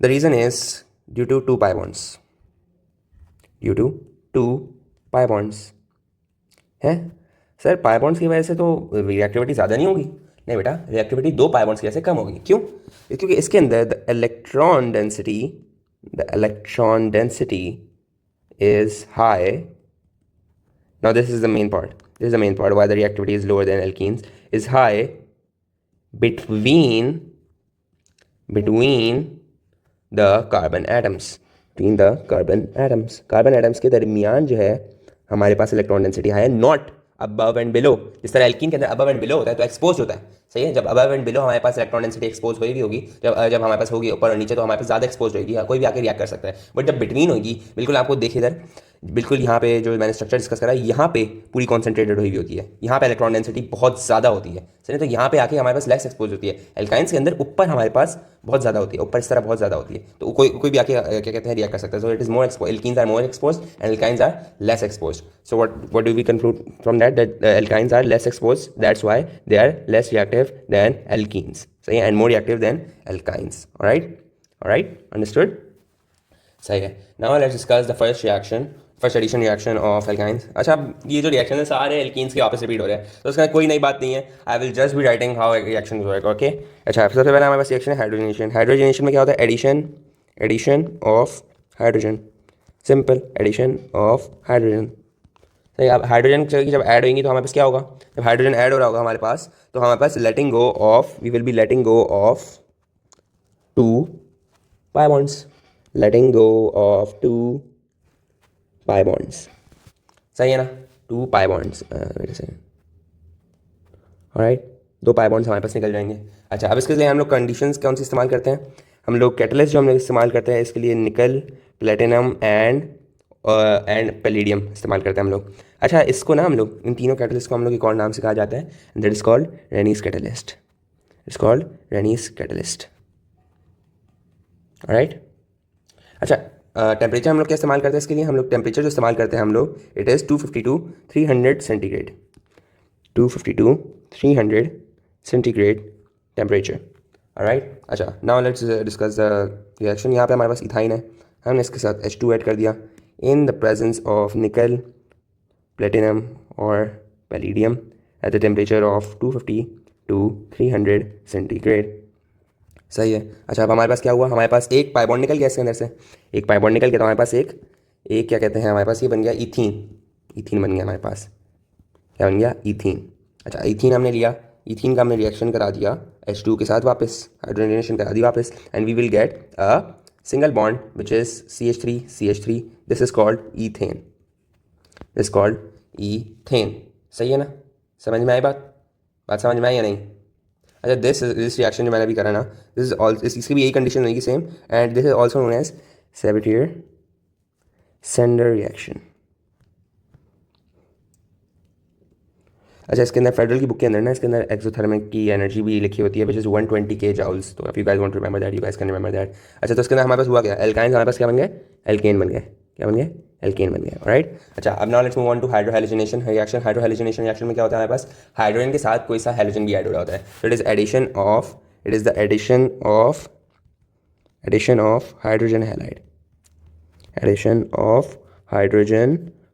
the reason is due to two pi bonds. है sir, pi bonds की वजह से तो रिएक्टिविटी ज़्यादा नहीं होगी? नहीं बेटा, रिएक्टिविटी दो पाई बॉन्ड्स की वजह से कम होगी। क्यों? क्योंकि इसके अंदर the electron density is high. Now this is the main part why the reactivity is lower than alkenes is high between the carbon atoms. Carbon atoms के दरमियान जो है हमारे पास इलेक्ट्रॉन डेंसिटी हाई है, नॉट अबव एंड बिलो। जिस तरह alkene के अंदर अबव एंड बिलो होता है तो एक्सपोज होता है, सही है। जब अबव एंड बिलो हमारे पास इलेक्ट्रॉन डेंसिटी एक्सपोज हुई भी होगी, जब हमारे पास होगी ऊपर और नीचे, तो हमारे पास ज़्यादा एक्सपोज होगी, कोई भी आके रिएक्ट कर सकता है। बट जब बिटवीन होगी, बिल्कुल आपको देखिए इधर, बिल्कुल यहाँ पे जो मैंने स्ट्रक्चर डिस्कस करा, यहाँ पे पूरी कॉन्सेंट्रेटेड हुई होती है, यहाँ पे इलेक्ट्रॉन डेंसिटी बहुत ज़्यादा होती है, सही। तो यहाँ पे आके हमारे पास लेस एक्सपोज होती है। एल्काइंस के अंदर ऊपर हमारे पास बहुत ज़्यादा होती है, ऊपर इस तरह बहुत ज़्यादा होती है, तो कोई भी आके क्या कहते हैं रिएक्ट कर सकता है। So it is more expose, alkenes are more expose and alkynes are less expose. So what do we conclude from that alkynes are less exposed, that's why they are less reactive than alkenes, सही है, and more reactive than alkynes. All right, understood? सही है। Now let's discuss the first addition reaction of alkynes. अच्छा, ये जो reaction है सारे alkenes के वापस रिपीट हो रहे हैं, तो उसका कोई नई बात नहीं है। I will just be writing how reaction work, okay. अच्छा, सबसे पहले हमारे पास रिएक्शन है हाइड्रोजनेशन। हाइड्रोजनेशन में क्या होता है? Addition of hydrogen, simple addition of hydrogen. सही। अब हाइड्रोजन की जब ऐड होंगी तो हमारे पास क्या होगा? जब हाइड्रोजन ऐड हो रहा होगा हमारे पास, तो हमारे पास we will be letting go of two pi bonds, सही है ना, टू पाई बॉन्ड्स, ऑलराइट, दो पाई बॉन्ड्स हमारे पास निकल जाएंगे। अच्छा, अब इसके लिए हम लोग कंडीशंस कौन सी इस्तेमाल करते हैं? हम लोग कैटलिस्ट जो हम लोग इस्तेमाल करते हैं इसके लिए निकल, प्लेटिनम एंड पैलिडियम इस्तेमाल करते हैं हम लोग। अच्छा, इसको ना हम लोग इन तीनों कैटलिस्ट को हम लोग एक और नाम से कहा जाता है, that is called Raney's catalyst. Right. अच्छा, टेम्परेचर हम लोग क्या इस्तेमाल करते हैं इसके लिए? हम लोग टेम्परेचर जो इस्तेमाल करते हैं हम लोग, it is 250 to 300 centigrade, 250 to 300 centigrade temperature. Right. अच्छा, now let's discuss the reaction. यहाँ पे हमारे पास इथाइन है, हमने इसके साथ H2 ऐड कर दिया in the presence of nickel, platinum or palladium at the temperature of 250 to 300 centigrade, सही है। अच्छा, अब हमारे पास क्या हुआ? हमारे पास एक पाई बॉन्ड निकल गया इसके अंदर से, एक पाई बॉन्ड निकल गया, तो हमारे पास एक क्या कहते हैं, हमारे पास ये बन गया इथीन बन गया हमारे पास, क्या बन गया? इथीन। अच्छा, इथीन हमने लिया, इथीन का हमने रिएक्शन करा दिया H2 के साथ वापस, हाइड्रोजनेशन करा दी वापस, and we will get a single bond which is CH3, this is called ethane, सही है ना? समझ में आई बात समझ में आई या नहीं? अच्छा, दिस रिएक्शन जो मैंने अभी करा ना, दिस इज ऑल, इसकी भी यही कंडीशन होगी same, and this is also known as Sabatier Senderens reaction. अच्छा, इसके अंदर फेडरल की बुक के अंदर ना, इसके अंदर एक्सोथर्मिक की एनर्जी भी लिखी होती है, विच इज 120 के जाउल्स। तो if you guys want to remember that, you guys can remember that. अच्छा, तो इसके अंदर हमारे पास हुआ क्या? एल्काइंस हमारे पास क्या बन गए? एल्केन बन गए। क्या बन गए? एल्केन बन गए, राइट। अच्छा, अब now let's move on to hydrohalogenation reaction. Hydrohalogenation reaction में क्या होता है? हमारे पास हाइड्रोजन के साथ कोई सा हाइड्रोजन भी ऐड हो रहा होता है, तो it is addition of hydrogen halide,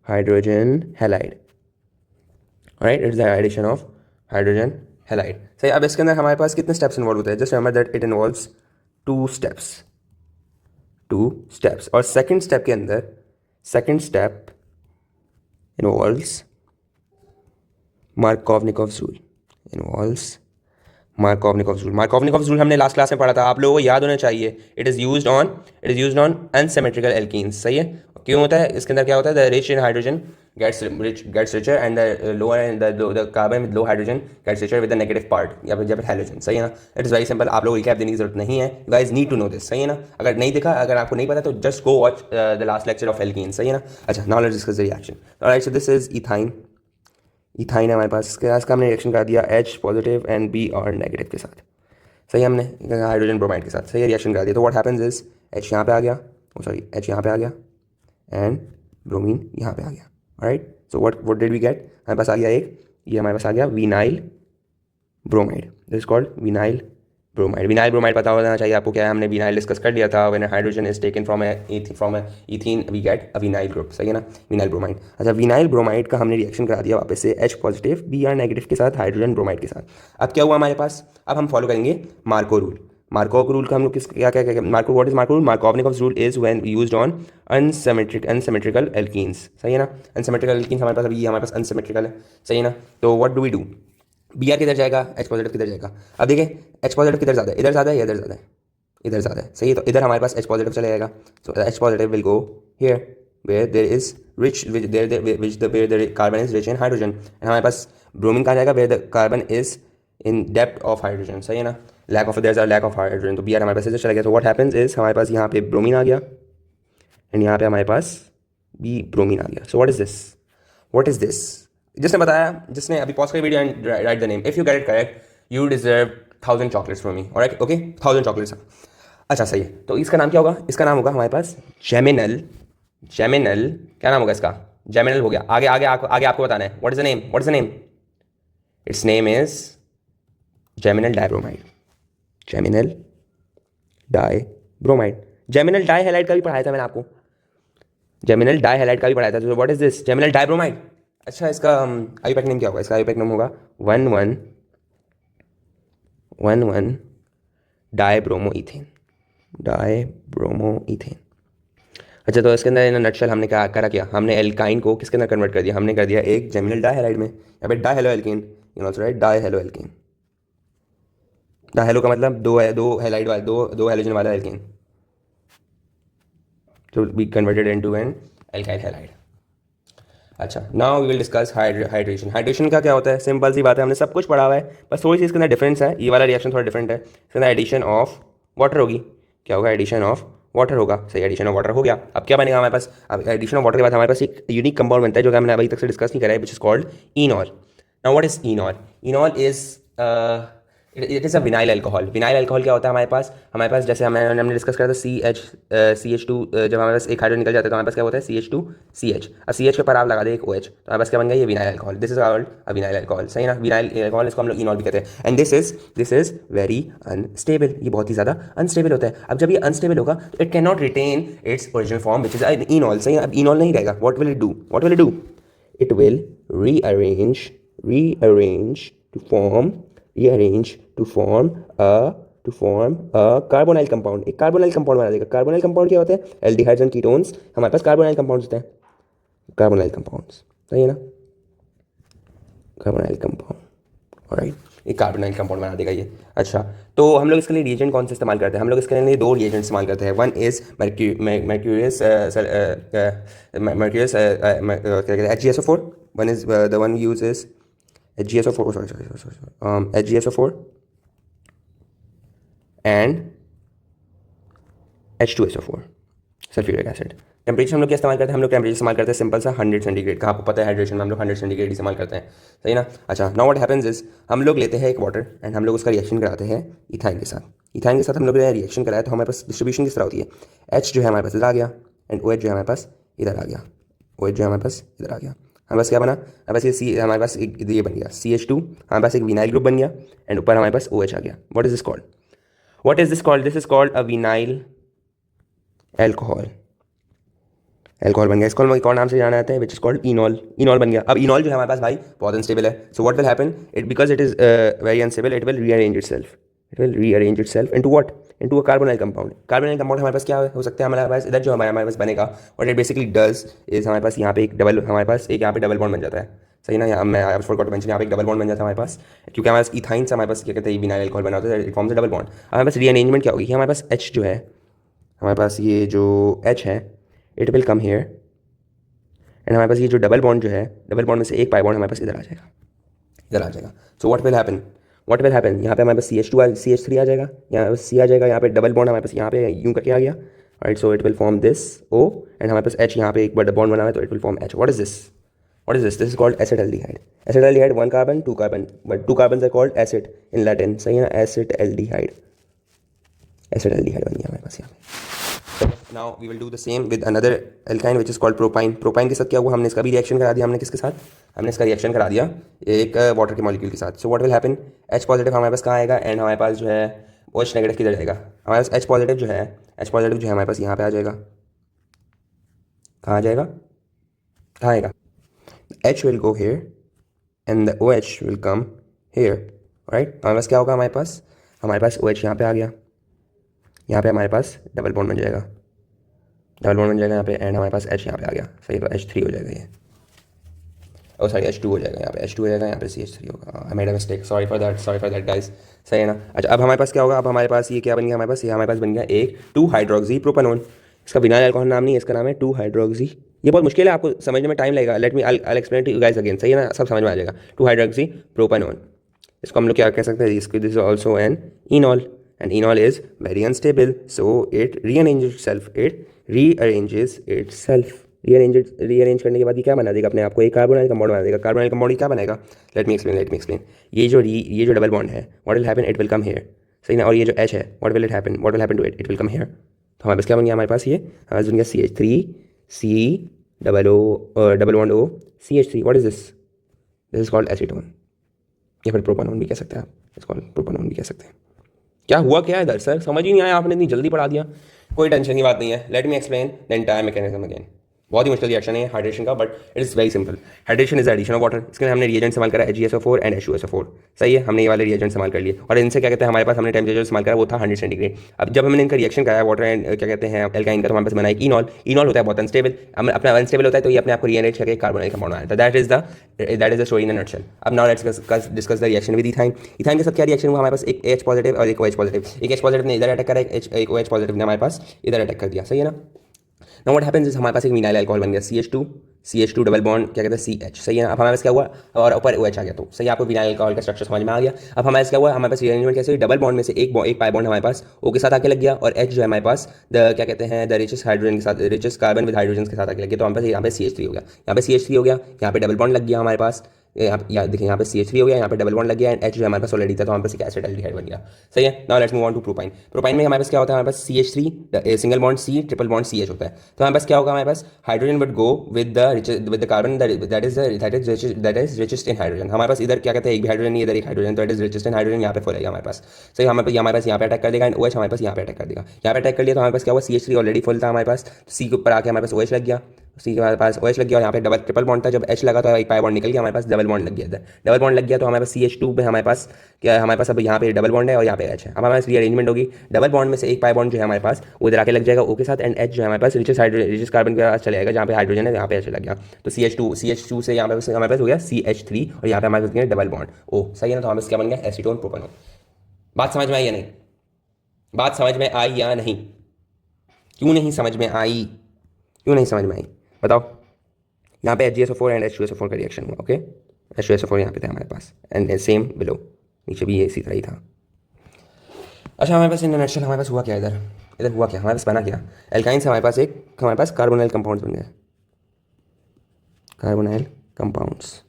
hydrogen halide, right. It's the addition of hydrogen halide, सही। अब इसके अंदर हमारे पास कितने स्टेप्स इन्वॉल्व होते हैं? Just remember that it involves 2 steps, 2 steps. और सेकंड स्टेप के अंदर second step involves Markovnikov's rule involves Markovnikov's rule हमने लास्ट क्लास में पढ़ा था, आप लोगों को याद होना चाहिए. It is used on unsymmetrical alkenes. सही है. क्यों होता है इसके अंदर, क्या होता है, the rich in hydrogen gets richer and the lower and the carbon with low hydrogen gets richer with the negative part या फिर जब हैलोजन. सही है ना. It is very simple. आप लोगों को रिकैप देने की जरूरत नहीं है. You guys need to know this. सही है ना. अगर नहीं देखा, अगर आपको नहीं पता तो just go watch the last lecture of alkene. सही है ना. अच्छा, now let's discuss the reaction. Alright, so this is ethyne. Ethyne है हमारे पास. इसके पास का हमने रिएक्शन करा दिया H पॉजिटिव एंड B और नेगेटिव के साथ. सही है. हमने हाइड्रोजन ब्रोमाइड के साथ सही रिएक्शन करा दिया. तो व्हाट हैपेंस इज H यहाँ पे आ गया, H यहाँ पे आ गया एंड ब्रोमीन यहाँ पे आ गया. Alright, so what did we get. हमारे पास आ गया एक, ये हमारे पास आ गया vinyl bromide. This is called vinyl bromide. Vinyl bromide पता होना चाहिए आपको क्या है. हमने विनाइल डिस्कस कर लिया था. When hydrogen is taken from ethene we get a vinyl group. सही है ना. Vinyl bromide. अच्छा, विनाइल ब्रोमाइड का हमने रिएक्शन करा दिया वापस से H पॉजिटिव Br नेगेटिव के साथ हाइड्रोजन ब्रोमाइड के साथ. अब क्या हुआ हमारे पास, अब हम फॉलो करेंगे मार्को रूल. मार्कोव रूल का हम लोग किस क्या क्या क्या Marko what is Marko rule. Markovnikov's rule is when used on unsymmetrical alkenes. सही है ना. अनसिमेट्रिकल एल्कीन्स हमारे पास अभी हमारे पास अनसिमेट्रिकल है. सही है ना. तो what do we do. Br किधर जाएगा, H पॉजिटिव किधर जाएगा. अब देखिए H पॉजिटिव किधर ज़्यादा है, इधर ज़्यादा है या इधर ज़्यादा है, इधर ज़्यादा है. सही है. तो इधर हमारे पास H पॉजिटिव चला जाएगा. सो H positive will go here where there is rich where the carbon is rich in hydrogen. And हमारे पास ब्रोमीन कहाँ जाएगा, where the carbon is in depth of hydrogen. सही है ना. Lack of there lack of hydrogen. तो Br हमारे पास इधर चला गया. तो व्हाट हैपेंस इज हमारे पास यहाँ पे ब्रोमीन आ गया एंड यहाँ पे हमारे पास B ब्रोमीन आ गया. So what is this. जिसने बताया, जिसने अभी पॉज कर video and right the name. If you get it correct you deserve 1000 chocolates from me. Alright, okay, 1000 chocolates. अच्छा, सही है. तो इसका नाम क्या होगा, इसका नाम होगा हमारे पास जेमिनल. क्या नाम होगा इसका, जेमिनल हो गया. आगे आगे आगे आपको बताना है. What is the name. Its name is geminal dibromide. Geminal di halide का भी पढ़ाया था मैंने आपको. जेमिनल डाई हैलाइड का भी पढ़ाया था. तो what is this, geminal dibromide. अच्छा, इसका आईयूपैक नेम क्या होगा. इसका आईयूपैक नेम होगा 1,1 डाइब्रोमोइथेन. अच्छा, तो इसके अंदर नटशेल हमने क्या करा, हमने एल्काइन को किसके अंदर कन्वर्ट कर दिया, हमने कर दिया एक जेमिनल डाइहैलाइड में. या फिर dihalo alkane, you also write dihalo alkane. Dihalo का मतलब दो हैलाइड वाला, दो हैलोजन वाला एल्केन. तो be converted into an alkyl halide. अच्छा, now we will discuss hydration. Hydration का क्या होता है, सिंपल सी बात है, हमने सब कुछ पढ़ा हुआ है, बस थोड़ी सी इसके अंदर डिफरेंस है. ये वाला रिएक्शन थोड़ा डिफरेंट है. इसके अंदर एडिशन ऑफ वाटर होगी. क्या होगा, एडिशन ऑफ वाटर होगा. सही, एडिशन ऑफ वाटर हो गया. अब क्या बनेगा हमारे पास, अब एडिशन ऑफ वाटर के बाद हमारे पास एक यूनिक कंपाउंड बनता है जो कि हमने अभी तक से डिस्कस नहीं करा है, which is called इनॉल. Now what is इनॉल. इनॉल is it is a vinyl alcohol. Vinyl alcohol क्या होता है हमारे पास जैसे हमने डिस्कस करा था CH2. जब हमारे पास एक हाइड्रोजन निकल जाता है तो हमारे पास क्या होता है CH2CH. अब CH के ऊपर आप लगा दे एक OH, तो हमारे पास क्या बन गया, ये vinyl alcohol. This is called a vinyl alcohol. सही ना. विनाइल अल्कोहल, इसको हम लोग इनॉल भी कहते हैं. And this is very unstable. ये बहुत ही ज़्यादा अनस्टेबल होता है. अब जब ये अनस्टेबल होगा तो it can not retain its original form which is enol. सही है. अब इनॉल नहीं रहेगा. What will it do. It will rearrange to form a carbonyl compound. एक कार्बोनाइल कंपाउंड बना देगा. कार्बोनाइल कंपाउंड क्या होते हैं, एल्डिहाइड्स एंड कीटोन्स. हमारे पास कार्बोनाइल कंपाउंड्स होते हैं, कार्बोनाइल कंपाउंड्स. सही है ना. Carbonyl compound. ऑलराइट, एक कार्बोनाइल कंपाउंड बना देगा ये. अच्छा, तो हम लोग इसके लिए रिएजेंट कौन से इस्तेमाल करते हैं, हम लोग इसके लिए दो रिएजेंट इस्तेमाल करते हैं. One is mercurius HgSO4. One is the one uses HgSO4, HgSO4 and H2SO4, sulphuric acid. Temperature हम लोग क्या इस्तेमाल करते हैं, हम लोग टेम्परेचर इस्तेमाल करते हैं सिंपल सा 100 सेंटीग्रेड का. आपको पता है हाइड्रेशन में हम लोग 100 सेंटीग्रेड इस्तेमाल करते हैं. सही ना. अच्छा, नाउ व्हाट हैपेंस इज हम लोग लेते हैं एक वाटर एंड हम लोग उसका रिएक्शन कराते हैं इथाइन के साथ. इथाइन के साथ हम लोग रिएक्शन कराया तो हमारे पास डिस्ट्रीब्यूशन किस तरह होती है, H जो है हमारे पास इधर आ गया एंड OH जो है हमारे पास इधर आ गया. हमारे पास क्या बना, हमारे पास ये हमारे पास एक ये बन गया CH2. हमारे पास एक विनाइल ग्रुप बन गया एंड ऊपर हमारे पास OH आ गया. What is this called, this is called a vinyl alcohol बन गया. इसको हम एक और नाम से जाना जाता है विच इज कॉल्ड इनॉल बन गया. अब इनॉल जो है हमारे पास भाई बहुत अनस्टेबल है. So what will happen, it because it is very unstable, it will rearrange it will rearrange it self into what, into a carbonyl compound. Carbonyl compound हमारे पास क्या हो सकता है, हमारे पास इधर जो हमारे पास बनेगा, और इट बेसिकली डज इज हमारे पास यहाँ पे एक डबल, हमारे पास एक यहाँ पे डबल बॉन्ड बन जाता है, सही ना। यहाँ मैं आई फॉरगॉट टू मेंशन, यहाँ पे एक डबल बॉन्ड बन जाता है हमारे पास, क्योंकि हमारे पास इथाइन से हमारे पास क्या कहते हैं विनाइल अल्कोहल बना होता है, it forms a double bond. हमारे पास रीअरेंजमेंट क्या होगी, हमारे पास H जो है, हमारे पास ये जो H है, it will come here, and हमारे पास ये जो डबल बॉन्ड जो है, डबल बॉन्ड में से एक पाई बॉन्ड हमारे पास इधर आ जाएगा, इधर आ जाएगा। So what will happen, what will happen, यहाँ पे हमारे पास CH3 आ जाएगा, यहाँ पे C आ जाएगा, यहाँ पे डबल बॉन्ड हमारे पास यहाँ पे यूँ करके आ गया, right. So it will form this O, and हमारे पास H यहाँ पे एक बड़ा बॉन्ड बना हुआ है, तो it will form H। What is this, what is this, this is called acetaldehyde। acetaldehyde 1 carbon 2 carbon, but 2 carbons are called acid in Latin, सही है ना, acetaldehyde, acetaldehyde बन गया हमारे पास यहाँ पे। Now we will do the same with another alkyne which is called propine। propine के साथ क्या हुआ, हमने इसका भी रिएक्शन करा दिया, हमने किसके साथ, हमने इसका रिएक्शन करा दिया एक वाटर के मॉलिक्यूल के साथ। So what will happen, H positive हमारे पास कहाँ आएगा, एंड हमारे पास जो है OH नेगेटिव किधर जाएगा, हमारे पास H पॉजिटिव जो है, H पॉजिटिव जो है हमारे पास यहाँ पे आ जाएगा, कहाँ आ जाएगा, कहाँ आएगा, H will go here and the OH will come here, right। हमारे पास क्या होगा, हमारे पास OH यहाँ पे आ गया, यहाँ पे हमारे पास डबल बॉन्ड बन जाएगा, डबल बॉन्ड बन जाएगा यहाँ पे, एंड हमारे पास H यहाँ पे आ गया, सही। तो H3 हो जाएगा ये, और सॉरी H2 हो जाएगा, यहाँ पे H2 हो जाएगा, यहाँ पे CH3 होगा। I made a mistake, sorry for that guys, सही है ना। अच्छा अब हमारे पास क्या होगा, अब हमारे पास ये क्या बन गया, हमारे पास ये हमारे पास बन गया एक 2 हाइड्रोक्सी प्रोपेनॉन। इसका विनाइल अल्कोहल नाम नहीं है, इसका नाम है 2 हाइड्रोक्सी। ये बहुत मुश्किल है, आपको समझने में टाइम लगेगा, let me I explain to you guys again, सही है ना, सब समझ में आ जाएगा। 2 हाइड्रोक्सी प्रोपेनॉन, इसको हम लोग क्या कह सकते हैं, इसको this is also an enol, and enol is very unstable, so it rearranges itself, it rearranges itself. Rearrange करने के बाद ये क्या बना देगा अपने आप को, एक कार्बोनाइल कंपाउंड बना देगा। कार्बोनाइल कंपाउंड क्या बनेगा, लेट मी एक्सप्लेन। ये जो डबल बॉन्ड है, what will happen, it will come here, सही ना। और ये जो H है, what will happen to it, it will come here. तो हमारे पास क्या बन गया, हमारे पास ये हमारे पास बन गया CH3 C double bond O CH3। What is this is called acetone, या फिर प्रोपेनॉन भी कह सकते हैं आप, इस कॉल्ड प्रोपेनॉन भी कह सकते हैं। क्या हुआ क्या है इधर, सर समझ ही नहीं आया, आपने इतनी जल्दी पढ़ा दिया। कोई टेंशन की बात नहीं है, let me explain the entire mechanism again. बहुत ही मुश्किल रिएक्शन है हाइड्रेशन का, but it is very simple. Hydration is addition of water. इसके लिए हमने रिएजेंट इस्तेमाल करा HgSO4 एंड H2SO4, सही है, हमने ये वाले रिएजेंट इस्तेमाल कर लिए, और इनसे क्या कहते हैं, हमारे पास हमने टेम्परेचर इस्तेमाल करा वो था 100 सेंटीग्रेड। अब जब हमने इनका रिएक्शन कराया वाटर एंड क्या कहते हैं एल्काइन का, तो हमारे पास बना एक इनॉल। इनॉल होता है बहुत अनस्टेबल, अपना अनस्टेबल होता है, तो ये अपने आप को रीअरेंज करके कार्बोनाइल कंपाउंड आया था। That is the story in a nutshell. अब now let's discuss the reaction with ethyne. Ethyne के साथ क्या रिएक्शन हुआ, हमारे पास एक H पॉजिटिव और एक OH पॉजिटिव। एक H पॉजिटिव ने इधर अटैक करा, एक OH पॉजिटिव ने हमारे पास इधर अटैक कर दिया, सही है ना। नाउ व्हाट हैपेंस इज हमारे पास एक विनाइल अल्कोहल बन गया CH2 डबल बॉन्ड क्या कहते हैं CH, सही है ना। अब हमारे पास क्या हुआ, और ऊपर OH आ गया, तो सही, आपको विनाइल अल्कोहल का स्ट्रक्चर समझ में आ गया। अब हमारे पास क्या हुआ, हमारे पास रीअरेंजमेंट कैसे, डबल बॉन्ड में से एक पाई बॉन्ड हमारे पास O के साथ आके लग गया, और H जो है हमारे पास द क्या कहते हैं द रिचेस्ट हाइड्रोजन के साथ, रिचेस्ट कार्बन विद हाइड्रोजन के साथ आके लग गया, तो हमारे पास यहाँ पे CH3 हो गया, यहाँ पे CH3 हो गया, यहाँ पे डबल बॉन्ड लग गया हमारे पास, देखिए यहाँ पे CH3 हो गया, यहाँ पे डबल बॉन्ड लग गया, एंड H जो हमारे पास ऑलरेडी था, तो हमारे पास एक एसिटाल्डिहाइड बन गया, सही है। Now let's move on to propyne. Propyne में हमारे पास क्या होता है, हमारे पास CH3 single bond C triple bond CH होता है। तो हमारे पास क्या होगा, हमारे पास hydrogen would go with the carbon that is richest in hydrogen. हमारे पास इधर क्या कहते हैं एक भी हाइड्रोजन नहीं, इधर एक हाइड्रोजन, तो it is richest in hydrogen, यहाँ पे फुल है हमारे पास, सही। हमारे पास यहाँ पे अटैक कर देगा, एंड OH हमारे पास यहाँ पे अटैक कर देगा, यहाँ पे अटैक कर लिया, तो हमारे पास क्या हुआ, CH3 ऑलरेडी फुल था हमारे पास, C के ऊपर आके हमारे पास OH लग गया, सी के पास OH लग गया, और यहाँ पे डबल ट्रिपल बॉन्ड था, जब H लगा तो एक पाई बॉन्ड निकल गया, हमारे पास डबल बॉन्ड लग गया था। डबल बॉन्ड लग गया तो हमारे पास CH2 पे हमारे पास क्या, हमारे पास अब यहाँ पे डबल बॉन्ड है और यहाँ पे H है। अब हमारे पास रीअरेंजमेंट होगी, डबल बॉन्ड में से एक पाई बॉन्ड जो है हमारे पास वो इधर आके लग जाएगा O के साथ, एंड H जो है हमारे पास रिचेस्ट कार्बन के पास चले जाएगा, जहाँ पे हाइड्रोजन है यहाँ पे H लग गया, तो CH2 से यहाँ पे हमारे पास हो गया CH3, और यहाँ पे हमारे पास डबल बॉन्ड O, सही है ना। तो हमारे पास क्या बन गया, एसीटोन प्रोपेनॉन। बात समझ में आई या नहीं, बात समझ में आई या नहीं, क्यों नहीं समझ में आई, क्यों नहीं समझ में आई बताओ। यहाँ पे HgSO4 एंड H2SO4 का रिएक्शन हुआ, ओके। H2SO4 यहाँ पे था हमारे पास, एंड सेम बिलो नीचे भी ये इसी तरह ही था। अच्छा हमारे पास इन नटशेल हमारे पास हुआ क्या, इधर हुआ क्या, हमारे पास बना क्या, एल्काइन से हमारे पास कार्बोनाइल कंपाउंड्स बन गए, carbonyl compounds,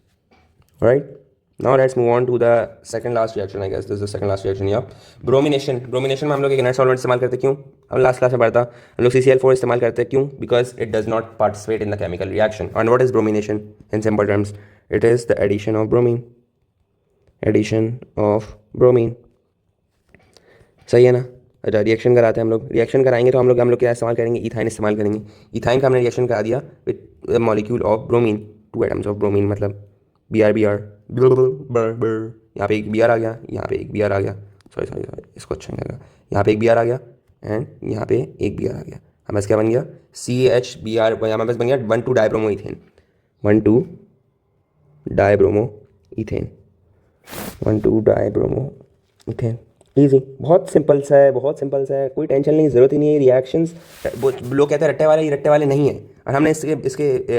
right. Now let's move on to the second last reaction, I guess this is the second last reaction. यहाँ ब्रोमिनेशन में हम लोग एक इनर्ट सॉल्वेंट इस्तेमाल करते हैं, क्यों, हम लास्ट क्लास में पढ़ा था, हम लोग CCl4 इस्तेमाल करते हैं, क्यों, because it does not participate in the chemical reaction. And what is bromination in simple terms, it is the addition of bromine, सही है ना। अच्छा रिएक्शन कराते हैं हम लोग, रिएक्शन कराएंगे तो हम लोग क्या इस्तेमाल करेंगे, इथाइन इस्तेमाल करेंगे। इथाइन का हमने रिएक्शन करा दिया with molecule of bromine, 2 atoms of bromine, मतलब BR यहाँ पे एक BR आ गया, यहाँ पे एक BR आ गया, सॉरी सॉरी सॉरी, इसको अच्छा नहीं लगा, यहाँ पे एक बी आर आ गया एंड यहाँ पे एक बी आर आ गया, हमारे पास क्या बन गया CH Br, हमारे पास बन गया 1,2 dibromo ethane, 1,2 dibromo ethane, 1,2 dibromo ethane. Easy, बहुत सिंपल सा है, बहुत सिंपल सा है, कोई टेंशन नहीं, ज़रूरत ही नहीं है रिएक्शंस। लोग कहते हैं रट्टे वाले, ये रट्टे वाले नहीं है। और हमने इसके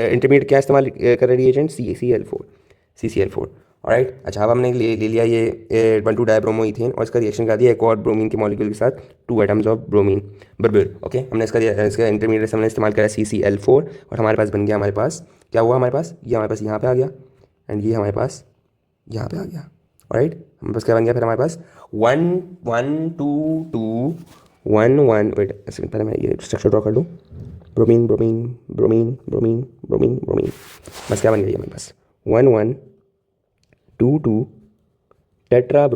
इंटरमीडिएट क्या इस्तेमाल कर रिएजेंट CCl4। ऑलराइट, अच्छा अब हमने ले लिया ये 1,2 डाइब्रोमो इथेन और इसका रिएक्शन कर दिया एक और ब्रोमीन के मॉलिक्यूल के साथ, 2 एटम्स ऑफ ब्रोमीन बर्बर। ओके, हमने इसका इंटरमीडिएट हमने इस्तेमाल करा CCl4 और हमारे पास बन गया, हमारे पास क्या हुआ, हमारे पास ये हमारे पास यहाँ पे आ गया एंड ये हमारे पास यहाँ पे आ गया। ऑलराइट, हमारे पास क्या बन गया फिर हमारे पास 1 1 2 2 1 1, वेट पहले मैं ये स्ट्रक्चर ड्रॉ कर लूँ, bromine bromine bromine bromine bromine bromine, बस क्या बन गया हमारे पास 1 1 2 2 टेट्रा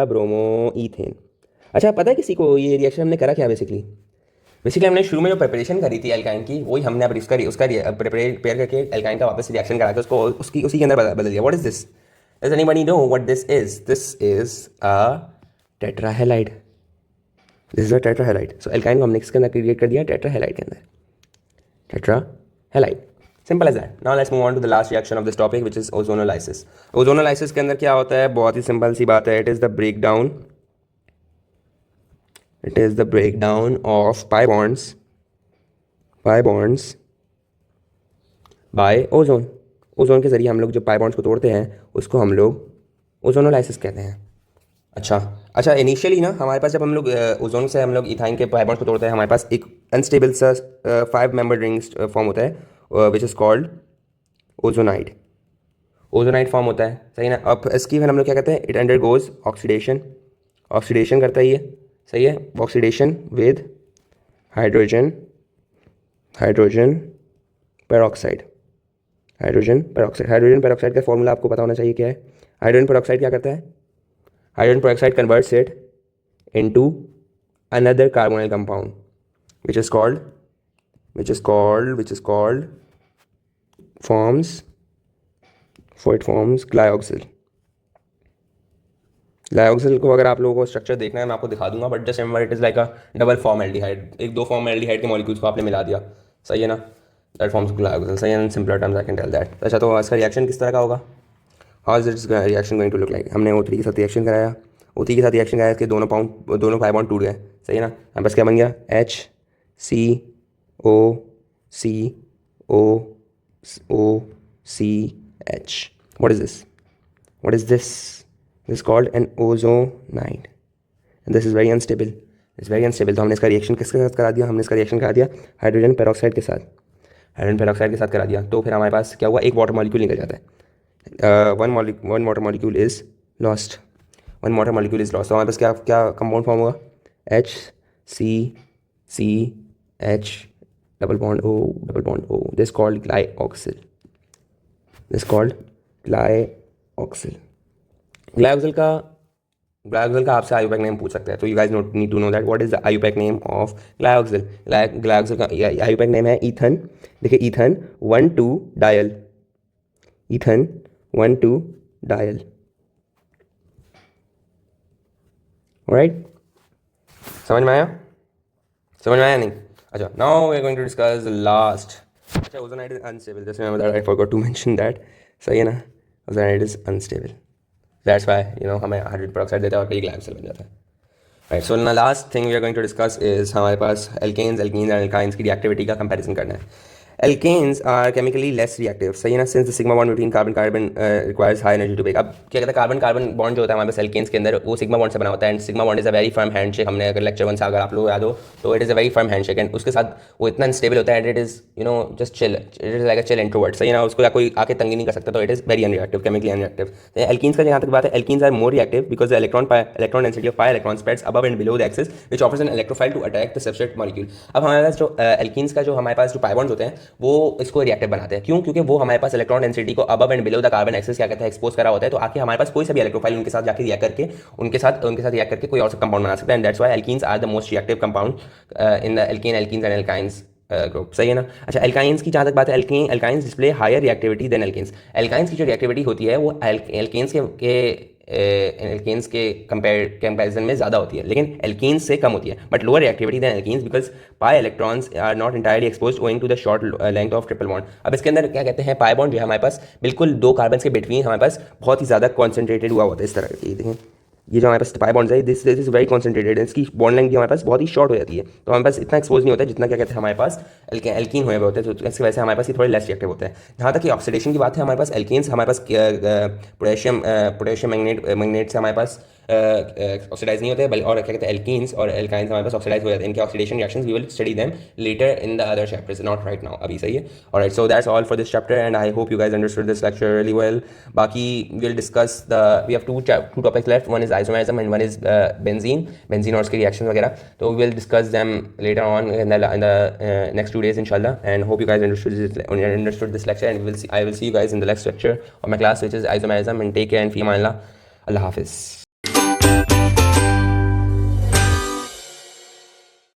ब्रोमो ईथेन। अच्छा, पता है किसी को ये रिएक्शन हमने करा क्या? बेसिकली हमने शुरू में जो प्रिपरेशन करी थी एल्काइन की, वही हमने अब उसका प्रिपेयर करके एल्काइन का वापस रिएक्शन करा के उसको उसी के अंदर बदल दिया। What is this? Does anybody know what this is? This is a tetrahalide. This is a tetrahalide. So alkyne को हमने किसके अंदर क्रिएट कर दिया? टेट्राहेलाइड के अंदर, tetrahalide. Simple as that. Now let's move on to the last reaction of this topic which is ozonolysis. Ozonolysis के अंदर क्या होता है? बहुत ही सिंपल सी बात है, it is the breakdown of pi bonds by ozone. Ozone के ज़रिए हम लोग जो पाई बॉन्ड्स को तोड़ते हैं उसको हम लोग ओजोनोलाइसिस कहते हैं। अच्छा, इनिशियली ना हमारे पास जब हम लोग ओजोन से हम लोग इथाइन के पाई बॉन्ड्स को तोड़ते हैं, हमारे पास एक अनस्टेबल सा 5 मेंबर रिंग फॉर्म होता है which is called ozonide form होता है, सही ना। अब इसकी फिर हम लोग क्या कहते हैं? इट अंडरगोज ऑक्सीडेशन करता है ये, सही है, oxidation with hydrogen peroxide. Hydrogen peroxide का फॉर्मूला आपको पता होना चाहिए क्या है। हाइड्रोजन पेरोक्साइड क्या करता है? Hydrogen peroxide converts it into another carbonyl compound which is called forms glyoxyl। ग्लायोक्सिल को अगर आप लोगों को स्ट्रक्चर देखना है मैं आपको दिखा दूंगा, but just remember it is like a double form aldehyde, एक 2 फॉर्म एल्डिहाइड के मॉलिक्यूल्स को आपने मिला दिया, सही है ना। दैट फॉर्म्स ग्लायोक्सिल, सही है, in simpler terms I can tell that. अच्छा, तो इसका रिएक्शन किस तरह का होगा? How is its reaction going to look like? हमने O3 के साथ रिएक्शन कराया, इसके दोनों पाई बॉन्ड टूट गए, सही है ना। हमारे पास क्या बन गया? HCOCOCH। What is this? This is called an ozonide and this is very unstable। तो हमने इसका रिएक्शन किसके साथ करा दिया? हमने इसका रिएक्शन करा दिया हाइड्रोजन पेरोक्साइड के साथ करा दिया। तो फिर हमारे पास क्या हुआ? एक वाटर मॉलिक्यूल निकल जाता है। One water molecule is lost. तो हमारे पास क्या कंपाउंड फॉर्म होगा? HCCH double bond O। This called glyoxal. Glyoxal का आपसे आयुपैक नेम पूछ सकते हैं, तो you guys need to know that what is the IUPAC name of glyoxal. Glyoxal का आयुपैक नेम है ईथन। देखिए, ईथन 1,2 डायल, ऑलराइट, समझ में आया नहीं? अच्छा, now we are going to discuss the last. अच्छा, ozonide is unstable, just remember that, I forgot to mention that, सही है ना। Ozonide is unstable, that's why हमें हाइड्रोजन पेरोक्साइड देता है और कई ग्लायोक्सिल बन जाता है। Right, so last thing we are going to discuss is हमारे पास एल्केन्स एंड एल्काइंस की रिएक्टिविटी का कंपैरिजन करना है। Alkanes are chemically less reactive, सही है ना, since the sigma bond between carbon requires high energy to break. अब क्या कहते हैं, कार्बन बॉन्ड जो होता है हमारे पास एल्केन्स के अंदर, वो सिग्मा बॉन्ड से बना होता है and sigma bond is a very firm handshake. हमने अगर लेक्चर 1 से अगर आप लोग याद हो तो it is a very firm handshake and उसके साथ वो इतना अनस्टेबल होता है and it is just chill, it is like a chill introvert, सही है ना। उसको कोई आके तंग नहीं कर सकता, तो it is very unreactive, chemically unreactive. Alkenes का जहाँ तक बात है, alkenes are more reactive because the electron density of pi electron spreads above and below the axis which offers an electrophile to attack the substrate molecule. अब हमारे पास जो alkenes का जो हमारे पास जो पाई बॉन्ड्स होते हैं वो इसको रिएक्टिव बनाते हैं। क्यों? क्योंकि वो हमारे पास इलेक्ट्रॉन डेंसिटी को above and below the carbon axis क्या कहते हैं एक्सपोज करा होता है, तो आके हमारे पास कोई सा भी इलेक्ट्रोफाइल उनके साथ जाके रिएक्ट करके उनके साथ रिएक्ट करके कोई और कंपाउंड बना सकता है and that's why alkenes are the most reactive compound in the alkenes and alkynes group, सही है ना। अच्छा, एल्काइंस की जहाँ तक बात है, alkynes display higher reactivity than alkanes. Alkynes की जो रिएक्टिविटी होती है वो एल्केन्स के एल्केन्स के कंपैरिजन में ज़्यादा होती है, लेकिन एल्केन्स से कम होती है, but lower reactivity than alkanes because pi electrons are not entirely expose owing to the short length of triple bond. अब इसके अंदर क्या कहते हैं, पाई बॉन्ड जो है हमारे पास बिल्कुल दो कार्बन के बिटवीन हमारे पास बहुत ही ज़्यादा कॉन्सेंट्रेटेड हुआ होता है, इस तरह की देखें, ये जो हमारे पास पाई बॉन्ड्स है दिस इज वेरी कॉन्सेंट्रेटेड, इसकी बॉन्ड लेंथ भी हमारे पास बहुत ही शॉर्ट हो जाती है, तो हमारे पास इतना एक्सपोज नहीं होता है जितना क्या कहते हैं हमारे पास एल्कीन हुए होते हैं, तो इसकी वजह से हमारे पास ये थोड़े लेस रिएक्टिव होते हैं। जहाँ तक कि ऑक्सीडेशन की बात है, हमारे पास एल्कीन्स हमारे पास पोटेशियम मैग्नेट से हमारे पास ऑक्सीडाइज नहीं होते, और क्या कहते हैं एल्कीन्स और एल्काइंस हमारे पास ऑक्सीडाइज हो जाते हैं। इनके oxidation reactions we will study them later in the other chapters, not right now, अभी सही है। Alright, so that's all for this chapter and I hope you guys understood this lecture really well. बाकी will discuss we have two topics left, one is isomerism and one is benzene और उसके reaction वगैरह, तो वी will डिस्कस देम लेटर ऑन इन द नेक्स्ट 2 days inshallah, and hope you guys understood this lecture, and I will see you guys in the next lecture of my class, which is isomerism, and take care and fi amanillah. Allah Hafiz.